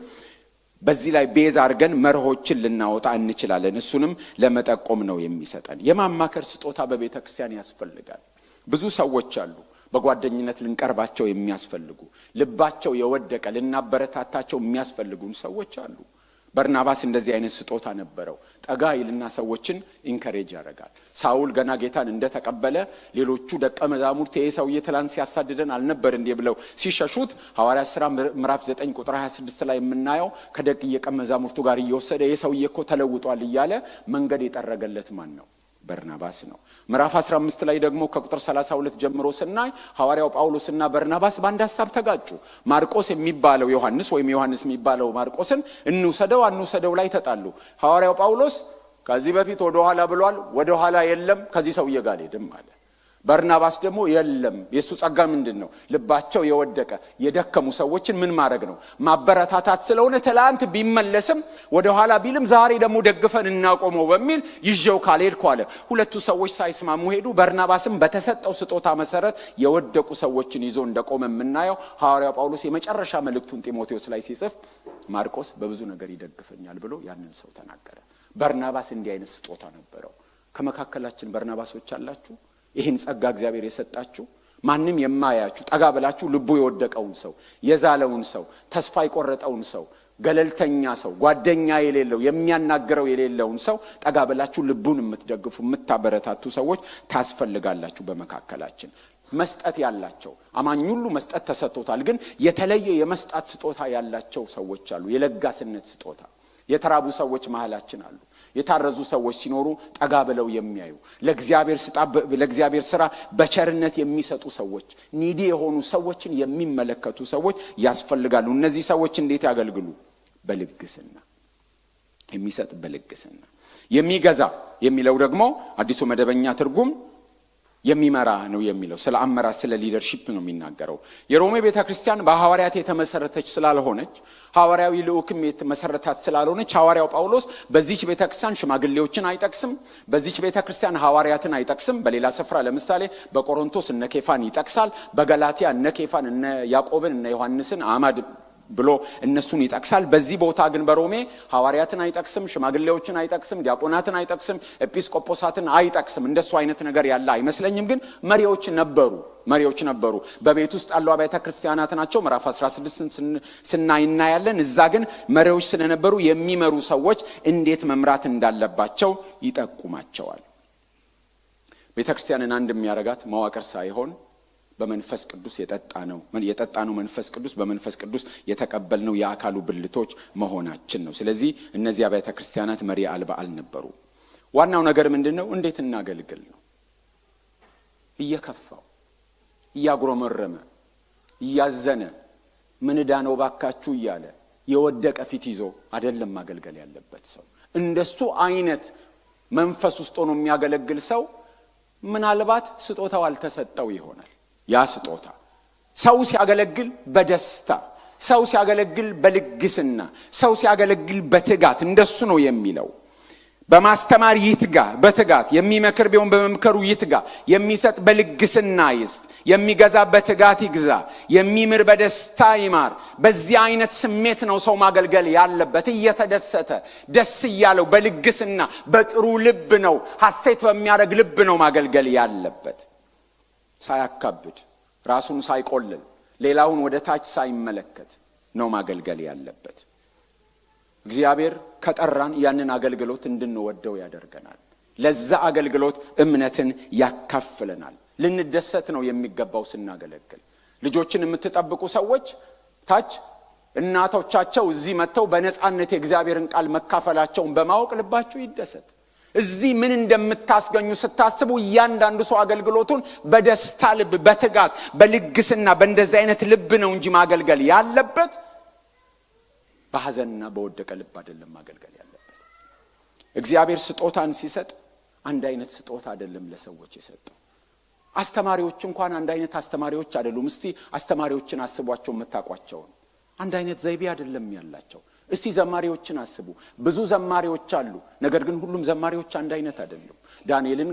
በዚህ ላይ ቤዝ አድርገን መርሆችን ልናወጣ እንችላለን። እሱንም ለመጠቆም ነው የሚሰጠን። የማማከር ስጦታ በቤተ ክርስቲያን ያስፈልጋል። ብዙ ሰዎች አሉ በጓደኝነት ልንቀርባቸው የሚያስፈልጉ፣ ልባቸው የወደቀ ልናበረታታቸው የሚያስፈልጉን ሰዎች አሉ። በርናባስ እንደዚህ አይነት ስጦታ ነበረው። ጠጋ ይልና ሰዎችን ኢንከሬጅ ያደርጋል። ሳውል ገና ጌታን እንደተቀበለ ሌሎቹ ደቀ መዛሙርት ይሄ ሰውዬ ትላንት ሲያሳድደን አልነበር እንዴ ብለው ሲሸሹት ሐዋርያት ሥራ ምዕራፍ 9 ቁጥር 26 ላይ የምናየው ከደቀ መዛሙርቱ ጋር እየወሰደ ይሄ ሰውዬ እኮ ተለውጧል እያለ መንገድ የጠረገለት ማን ነው? በርናባስ ነው። ምዕራፍ 15 ላይ ደግሞ ከቁጥር 32 ጀምሮ ስናይ ሐዋርያው ጳውሎስና በርናባስ በአንድ ሐሳብ ተጋጩ። ማርቆስ የሚባለው ዮሐንስ ወይም ዮሐንስ የሚባለው ማርቆስን እንውሰደው ላይ ተጣሉ። ሐዋርያው ጳውሎስ ከዚህ በፊት ወደ ኋላ ብሏል፣ ወደ ኋላ የለም ከዚህ ሰውዬ ጋር ሄድም አለ። በርናባስ ደግሞ የለም። የሱ ጸጋ ምንድነው? ልባቸው የወደቀ የደከሙ ሰዎችን ምን ማድረግ ነው? ማበረታታት ስለሆነ ትላንት ቢመለስም ወደ ኋላ ቢልም ዛሬ ደግሞ ደግፈን እናቆመው በሚል ይዤው ካልሄድኩ አለ። ሁለቱ ሰዎች ሳይስማሙ ሄዱ። በርናባስም በተሰጠው ስጦታ መሰረት የወደቁ ሰዎችን ይዞ እንደቆመ የምናየው ሐዋርያው ጳውሎስ የመጨረሻ መልእክቱን ጢሞቴዎስ ላይ ሲጽፍ ማርቆስ በብዙ ነገር ይደግፈኛል ብሎ ያንን ሰው ተናገረ። በርናባስ እንዲህ አይነት ስጦታ ነበረው። ከመካከላችን በርናባሶች አላችሁ? ይህን ጸጋ እግዚአብሔር የሰጣችሁ ማንም የማያችሁ ጠጋ ብላችሁ ልቡ የወደቀውን ሰው፣ የዛለውን ሰው፣ ተስፋ የቆረጠውን ሰው ገለልተኛ ሰው ጓደኛ የሌለው የሚያናገረው የሌለውን ሰው ጠጋ ብላችሁ ልቡን የምትደግፉ የምታበረታቱ ሰዎች ታስፈልጋላችሁ በመካከላችን። መስጠት ያላቸው አማኝ ሁሉ መስጠት ተሰጥቶታል። ግን የተለየ የመስጠት ስጦታ ያላቸው ሰዎች አሉ። የለጋስነት ስጦታ። የተራቡ ሰዎች መሃላችን አሉ። የታረዙ ሰዎች ሲኖሩ ጠጋ ብለው የሚያዩ ለእግዚአብሔር ሥራ በቸርነት የሚሰጡ ሰዎች፣ ኒዲ የሆኑ ሰዎችን የሚመለከቱ ሰዎች ያስፈልጋሉ። እነዚህ ሰዎች እንዴት ያገልግሉ? በልግስና። የሚሰጥ በልግስና። የሚገዛ የሚለው ደግሞ አዲሱ መደበኛ ትርጉም የሚመራ ነው የሚለው። ስለ አመራር ስለ ሊደርሺፕ ነው የሚናገረው። የሮሜ ቤተክርስቲያን በሐዋርያት የተመሰረተች ስላልሆነች ሐዋርያዊ ልዑክም የተመሰረታት ስላልሆነች ሐዋርያው ጳውሎስ በዚች ቤተክርስቲያን ሽማግሌዎችን አይጠቅስም። በዚች ቤተክርስቲያን ሐዋርያትን አይጠቅስም። በሌላ ስፍራ ለምሳሌ በቆሮንቶስ እነ ኬፋን ይጠቅሳል። በገላትያ እነ ኬፋን እነ ያዕቆብን እነ ዮሐንስን አማድ ብሎ እነሱን ይጠቅሳል። በዚህ ቦታ ግን በሮሜ ሐዋርያትን አይጠቅስም፣ ሽማግሌዎችን አይጠቅስም፣ ዲያቆናትን አይጠቅስም፣ ኤጲስቆጶሳትን አይጠቅስም። እንደሱ አይነት ነገር ያለ አይመስለኝም። ግን መሪዎች ነበሩ። በቤት ውስጥ ያሉ አብያተ ክርስቲያናት ናቸው። ምዕራፍ 16 ስናይናያለን። እዛ ግን መሪዎች ስለነበሩ የሚመሩ ሰዎች እንዴት መምራት እንዳለባቸው ይጠቁማቸዋል። ቤተክርስቲያንን አንድ የሚያረጋት መዋቅር ሳይሆን በመንፈስ ቅዱስ የጠጣነው መንፈስ ቅዱስ በመንፈስ ቅዱስ የተቀበልነው የአካሉ ብልቶች መሆናችን ነው። ስለዚህ እነዚህ አብያተ ክርስቲያናት መሪ አልባ አልነበሩ። ዋናው ነገር ምንድነው? እንዴት እናገልግል ነው። እየከፋው እያጉረመረመ እያዘነ ምን ዳነው ባካችሁ እያለ የወደቀ ፊት ይዞ አይደለም ማገልገል ያለበት ሰው። እንደሱ አይነት መንፈስ ውስጥ ሆኖ የሚያገለግል ሰው ምናልባት ስጦታው አልተሰጠው ይሆናል። ያ ስጦታ ሰው ሲያገለግል በደስታ፣ ሰው ሲያገለግል በልግስና፣ ሰው ሲያገለግል በትጋት እንደሱ ነው የሚለው። በማስተማር ይትጋ በትጋት፣ የሚመክር ቢሆን በመምከሩ ይትጋ፣ የሚሰጥ በልግስና ይስጥ፣ የሚገዛ በትጋት ይግዛ፣ የሚምር በደስታ ይማር። በዚህ አይነት ስሜት ነው ሰው ማገልገል ያለበት። እየተደሰተ ደስ እያለው በልግስና በጥሩ ልብ ነው፣ ሐሴት በሚያደርግ ልብ ነው ማገልገል ያለበት። ሳያካብድ፣ ራሱን ሳይቆልል፣ ሌላውን ወደ ታች ሳይመለከት ነው ማገልገል ያለበት። እግዚአብሔር ከጠራን ያንን አገልግሎት እንድንወደው ያደርገናል። ለዛ አገልግሎት እምነትን ያካፍለናል። ልንደሰት ነው የሚገባው ስናገለግል። ልጆችን የምትጠብቁ ሰዎች ታች እናቶቻቸው እዚህ መጥተው በነፃነት የእግዚአብሔርን ቃል መካፈላቸውን በማወቅ ልባችሁ ይደሰት። እዚህ ምን እንደምታስገኙ ስታስቡ እያንዳንዱ ሰው አገልግሎቱን በደስታ ልብ፣ በትጋት፣ በልግስና በእንደዚህ አይነት ልብ ነው እንጂ ማገልገል ያለበት በሐዘንና በወደቀ ልብ አይደለም ማገልገል ያለበት። እግዚአብሔር ስጦታን ሲሰጥ አንድ አይነት ስጦታ አይደለም ለሰዎች የሰጠው። አስተማሪዎች እንኳን አንድ አይነት አስተማሪዎች አይደሉም። እስቲ አስተማሪዎችን አስቧቸው፣ የምታውቋቸውን አንድ አይነት ዘይቤ አይደለም ያላቸው። እስቲ ዘማሪዎችን አስቡ። ብዙ ዘማሪዎች አሉ። ነገር ግን ሁሉም ዘማሪዎች አንድ አይነት አይደሉም። ዳንኤልን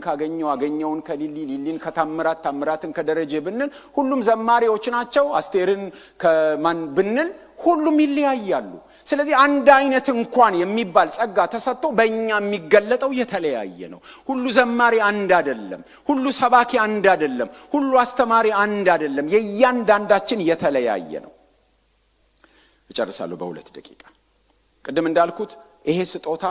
አገኘውን ከሊሊ፣ ሊሊን ከታምራት፣ ታምራትን ከደረጀ ብንል ሁሉም ዘማሪዎች ናቸው። አስቴርን ከማን ብንል ሁሉም ይለያያሉ። ስለዚህ አንድ አይነት እንኳን የሚባል ጸጋ ተሰጥቶ በእኛ የሚገለጠው የተለያየ ነው። ሁሉ ዘማሪ አንድ አይደለም። ሁሉ ሰባኪ አንድ አይደለም። ሁሉ አስተማሪ አንድ አይደለም። የእያንዳንዳችን የተለያየ ነው። እጨርሳለሁ በ2 ደቂቃ። ቅድም እንዳልኩት ይሄ ስጦታ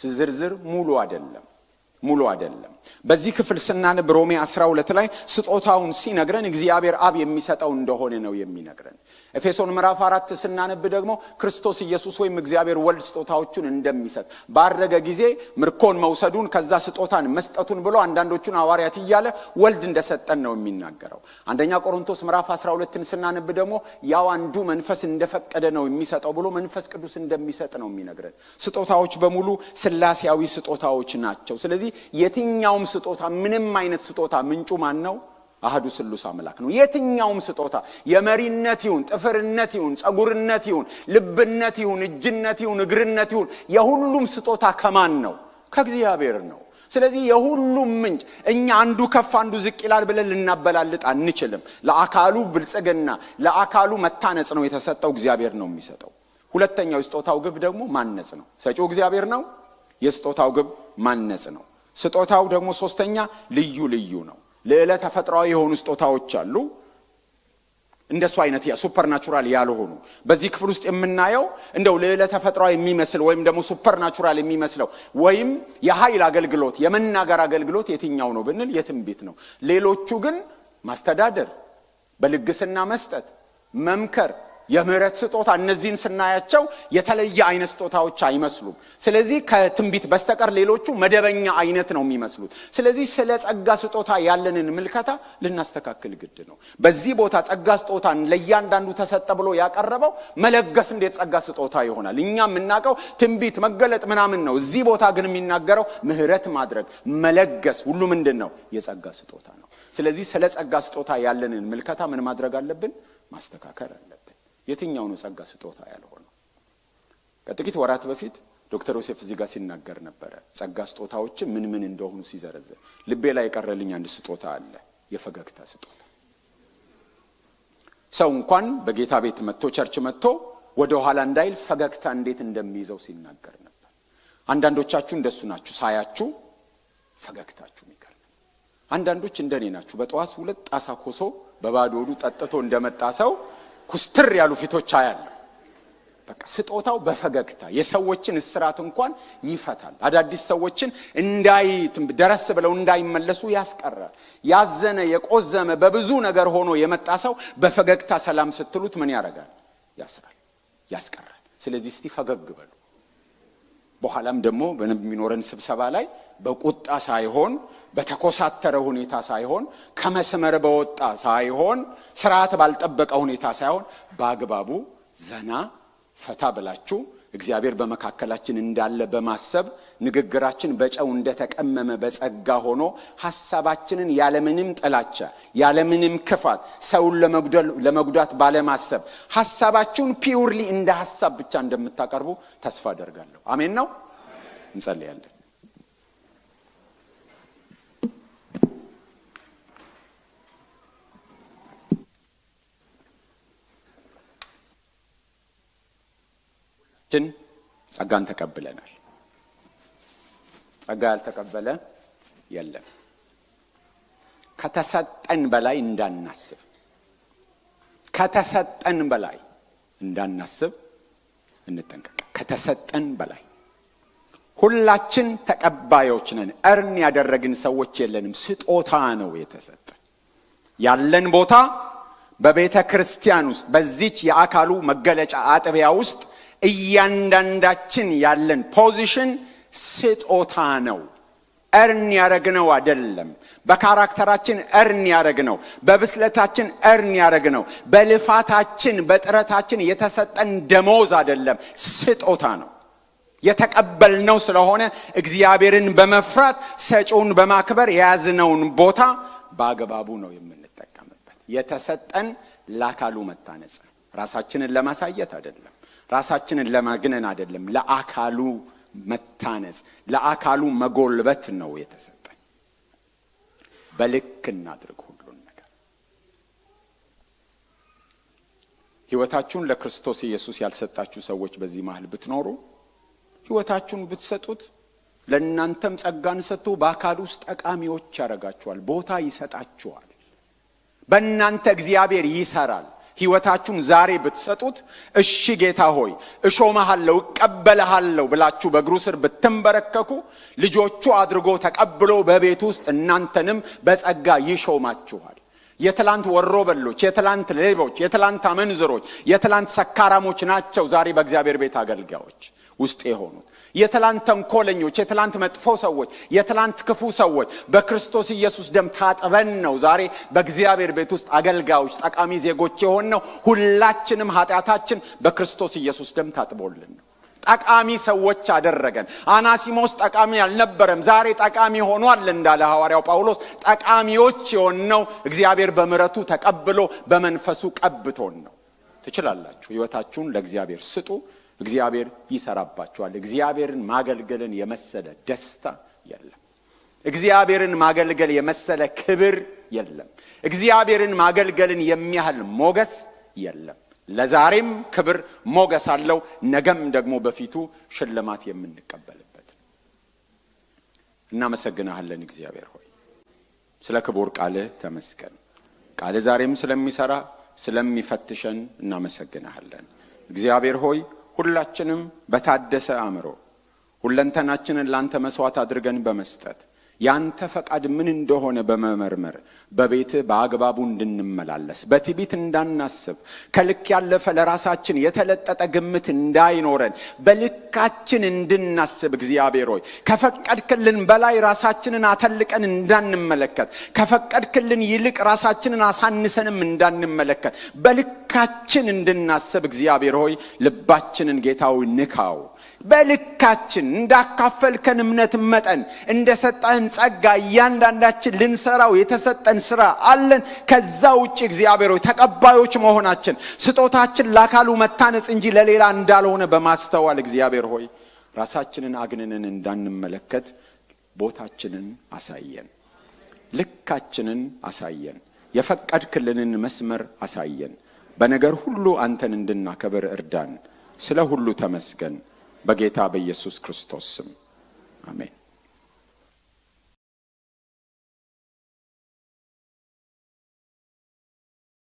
ዝርዝር ሙሉ አይደለም። በዚህ ክፍል ስናነብ ሮሜ 12 ላይ ስጦታውን ሲነግረን እግዚአብሔር አብ የሚሰጠው እንደሆነ ነው የሚነግረን። ኤፌሶን ምዕራፍ 4 ስናነብ ደግሞ ክርስቶስ ኢየሱስ ወይም እግዚአብሔር ወልድ ስጦታዎቹን እንደሚሰጥ ባረገ ጊዜ ምርኮን መውሰዱን ከዛ ስጦታን መስጠቱን ብሎ አንዳንዶቹን ሐዋርያት እያለ ወልድ እንደሰጠን ነው የሚናገረው። አንደኛ ቆሮንቶስ ምዕራፍ 12ን ስናነብ ደግሞ ያው አንዱ መንፈስ እንደፈቀደ ነው የሚሰጠው ብሎ መንፈስ ቅዱስ እንደሚሰጥ ነው የሚነግረን። ስጦታዎች በሙሉ ሥላሴያዊ ስጦታዎች ናቸው። ስለዚህ የትኛውም ስጦታ፣ ምንም አይነት ስጦታ ምንጩ ማን ነው? አሐዱ ስሉስ አምላክ ነው። የትኛውም ስጦታ የመሪነት ይሁን፣ ጥፍርነት ይሁን፣ ጸጉርነት ይሁን፣ ልብነት ይሁን፣ እጅነት ይሁን፣ እግርነት ይሁን፣ የሁሉም ስጦታ ከማን ነው? ከእግዚአብሔር ነው። ስለዚህ የሁሉም ምንጭ እኛ አንዱ ከፍ አንዱ ዝቅ ይላል ብለን ልናበላልጥ አንችልም። ለአካሉ ብልጽግና፣ ለአካሉ መታነጽ ነው የተሰጠው። እግዚአብሔር ነው የሚሰጠው። ሁለተኛው የስጦታው ግብ ደግሞ ማነጽ ነው። ሰጪው እግዚአብሔር ነው። የስጦታው ግብ ማነጽ ነው። ስጦታው ደግሞ ሶስተኛ ልዩ ነው። ልዕለ ተፈጥሯዊ የሆኑ ስጦታዎች አሉ። እንደሱ አይነት ሱፐርናቹራል ያልሆኑ በዚህ ክፍል ውስጥ የምናየው እንደው ለተፈጥሯዊ የሚመስል ወይም ደግሞ ሱፐርናቹራል የሚመስለው ወይም የኃይል አገልግሎት የመናገር አገልግሎት የትኛው ነው ብንል የትንቢት ነው። ሌሎቹ ግን ማስተዳደር፣ በልግስና መስጠት፣ መምከር፣ የምህረት ስጦታ እነዚህን ስናያቸው የተለየ አይነት ስጦታዎች አይመስሉም። ስለዚህ ከትንቢት በስተቀር ሌሎቹ መደበኛ አይነት ነው የሚመስሉት። ስለዚህ ስለ ጸጋ ስጦታ ያለንን ምልከታ ልናስተካክል ግድ ነው። በዚህ ቦታ ጸጋ ስጦታን ለእያንዳንዱ ተሰጠ ብሎ ያቀረበው መለገስ እንዴት ጸጋ ስጦታ ይሆናል? እኛ የምናውቀው ትንቢት መገለጥ ምናምን ነው። እዚህ ቦታ ግን የሚናገረው ምህረት ማድረግ፣ መለገስ ሁሉ ምንድን ነው? የጸጋ ስጦታ ነው። ስለዚህ ስለ ጸጋ ስጦታ ያለንን ምልከታ ምን ማድረግ አለብን? ማስተካከል አለብን። የትኛው ነው ጸጋ ስጦታ ያልሆነው? ከጥቂት ወራት በፊት ዶክተር ዮሴፍ እዚህ ጋር ሲናገር ነበረ። ጸጋ ስጦታዎች ምን ምን እንደሆኑ ሲዘረዝር ልቤ ላይ የቀረልኝ አንድ ስጦታ አለ፣ የፈገግታ ስጦታ። ሰው እንኳን በጌታ ቤት መጥቶ ቸርች መጥቶ ወደ ኋላ እንዳይል ፈገግታ እንዴት እንደሚይዘው ሲናገር ነበር። አንዳንዶቻችሁ እንደሱ ናችሁ፣ ሳያችሁ ፈገግታችሁ የሚገርም። አንዳንዶች እንደኔ ናችሁ፣ በጠዋት 2 ጣሳ ኮሶ በባዶ ሆዱ ጠጥቶ እንደመጣ ሰው ኩስትር ያሉ ፊቶች አያለሁ። በቃ ስጦታው በፈገግታ የሰዎችን እስራት እንኳን ይፈታል። አዳዲስ ሰዎችን ደረስ ብለው እንዳይመለሱ ያስቀራል። ያዘነ የቆዘመ በብዙ ነገር ሆኖ የመጣ ሰው በፈገግታ ሰላም ስትሉት ምን ያደርጋል? ያስራል፣ ያስቀራል። ስለዚህ እስቲ ፈገግ በሉ። በኋላም ደግሞ በሚኖረን ስብሰባ ላይ በቁጣ ሳይሆን በተኮሳተረ ሁኔታ ሳይሆን ከመስመር በወጣ ሳይሆን ስርዓት ባልጠበቀ ሁኔታ ሳይሆን በአግባቡ ዘና ፈታ ብላችሁ እግዚአብሔር በመካከላችን እንዳለ በማሰብ ንግግራችን በጨው እንደተቀመመ በጸጋ ሆኖ ሐሳባችንን ያለምንም ጥላቻ ያለምንም ክፋት ሰውን ለመጉዳት ባለማሰብ ሐሳባችሁን ፒውርሊ እንደ ሐሳብ ብቻ እንደምታቀርቡ ተስፋ አደርጋለሁ። አሜን ነው። እንጸልያለን። ጸጋን ተቀብለናል። ጸጋ ያልተቀበለ የለም። ከተሰጠን በላይ እንዳናስብ እንጠንቀቅ። ከተሰጠን በላይ ሁላችን ተቀባዮች ነን። እርን ያደረግን ሰዎች የለንም። ስጦታ ነው የተሰጠን። ያለን ቦታ በቤተ ክርስቲያን ውስጥ በዚች የአካሉ መገለጫ አጥቢያ ውስጥ እያንዳንዳችን ያለን ፖዚሽን ስጦታ ነው። እርን ያደረግነው አይደለም። በካራክተራችን እርን ያደረግነው፣ በብስለታችን እርን ያደረግነው፣ በልፋታችን በጥረታችን የተሰጠን ደሞዝ አይደለም፣ ስጦታ ነው። የተቀበልነው ስለሆነ እግዚአብሔርን በመፍራት ሰጪውን በማክበር የያዝነውን ቦታ በአግባቡ ነው የምንጠቀምበት። የተሰጠን ለአካሉ መታነጽ፣ ራሳችንን ለማሳየት አይደለም፣ ራሳችንን ለማግነን አይደለም፣ ለአካሉ መታነጽ፣ ለአካሉ መጎልበት ነው የተሰጠን። በልክ እናድርግ ሁሉን ነገር። ሕይወታችሁን ለክርስቶስ ኢየሱስ ያልሰጣችሁ ሰዎች በዚህ መሃል ብትኖሩ ሕይወታችሁን ብትሰጡት ለእናንተም ጸጋን ሰጥቶ በአካል ውስጥ ጠቃሚዎች ያደርጋችኋል፣ ቦታ ይሰጣችኋል። በእናንተ እግዚአብሔር ይሰራል። ሕይወታችሁን ዛሬ ብትሰጡት እሺ ጌታ ሆይ እሾመሃለሁ እቀበልሃለሁ ብላችሁ በእግሩ ስር ብትንበረከኩ ልጆቹ አድርጎ ተቀብሎ በቤት ውስጥ እናንተንም በጸጋ ይሾማችኋል። የትላንት ወሮበሎች፣ የትላንት ሌቦች፣ የትላንት አመንዝሮች፣ የትላንት ሰካራሞች ናቸው ዛሬ በእግዚአብሔር ቤት አገልጋዮች ውስጥ የሆኑት። የትላንት ተንኮለኞች፣ የትላንት መጥፎ ሰዎች፣ የትላንት ክፉ ሰዎች በክርስቶስ ኢየሱስ ደም ታጥበን ነው ዛሬ በእግዚአብሔር ቤት ውስጥ አገልጋዮች ጠቃሚ ዜጎች የሆነው። ሁላችንም ኃጢአታችን በክርስቶስ ኢየሱስ ደም ታጥቦልን ነው። ጠቃሚ ሰዎች አደረገን። አናሲሞስ ጠቃሚ አልነበረም፣ ዛሬ ጠቃሚ ሆኗል እንዳለ ሐዋርያው ጳውሎስ። ጠቃሚዎች የሆነው እግዚአብሔር በምሕረቱ ተቀብሎ በመንፈሱ ቀብቶን ነው። ትችላላችሁ። ሕይወታችሁን ለእግዚአብሔር ስጡ፣ እግዚአብሔር ይሰራባችኋል። እግዚአብሔርን ማገልገልን የመሰለ ደስታ የለም። እግዚአብሔርን ማገልገል የመሰለ ክብር የለም። እግዚአብሔርን ማገልገልን የሚያህል ሞገስ የለም። ለዛሬም ክብር ሞገስ አለው፣ ነገም ደግሞ በፊቱ ሽልማት የምንቀበልበት። እናመሰግናለን እግዚአብሔር ሆይ ስለ ክቡር ቃልህ ተመስገን። ቃልህ ዛሬም ስለሚሰራ ስለሚፈትሸን እናመሰግናለን። እግዚአብሔር ሆይ ሁላችንም በታደሰ አእምሮ ሁለንተናችንን ላንተ መስዋዕት አድርገን በመስጠት ያንተ ፈቃድ ምን እንደሆነ በመመርመር በቤት በአግባቡ እንድንመላለስ በትዕቢት እንዳናስብ ከልክ ያለፈ ለራሳችን የተለጠጠ ግምት እንዳይኖረን በልካችን እንድናስብ እግዚአብሔር ሆይ ከፈቀድክልን በላይ ራሳችንን አተልቀን እንዳንመለከት ከፈቀድክልን ይልቅ ራሳችንን አሳንሰንም እንዳንመለከት በልካችን እንድናስብ እግዚአብሔር ሆይ ልባችንን ጌታው ንካው። በልካችን እንዳካፈልከን እምነት መጠን እንደሰጠን ጸጋ እያንዳንዳችን ልንሰራው የተሰጠን ስራ አለን። ከዛ ውጪ እግዚአብሔር ሆይ ተቀባዮች መሆናችን ስጦታችን ለአካሉ መታነጽ እንጂ ለሌላ እንዳልሆነ በማስተዋል እግዚአብሔር ሆይ ራሳችንን አግንነን እንዳንመለከት ቦታችንን አሳየን፣ ልካችንን አሳየን፣ የፈቀድክልንን መስመር አሳየን። በነገር ሁሉ አንተን እንድናከብር እርዳን። ስለ ሁሉ ተመስገን። በጌታ በኢየሱስ ክርስቶስ ስም አሜን።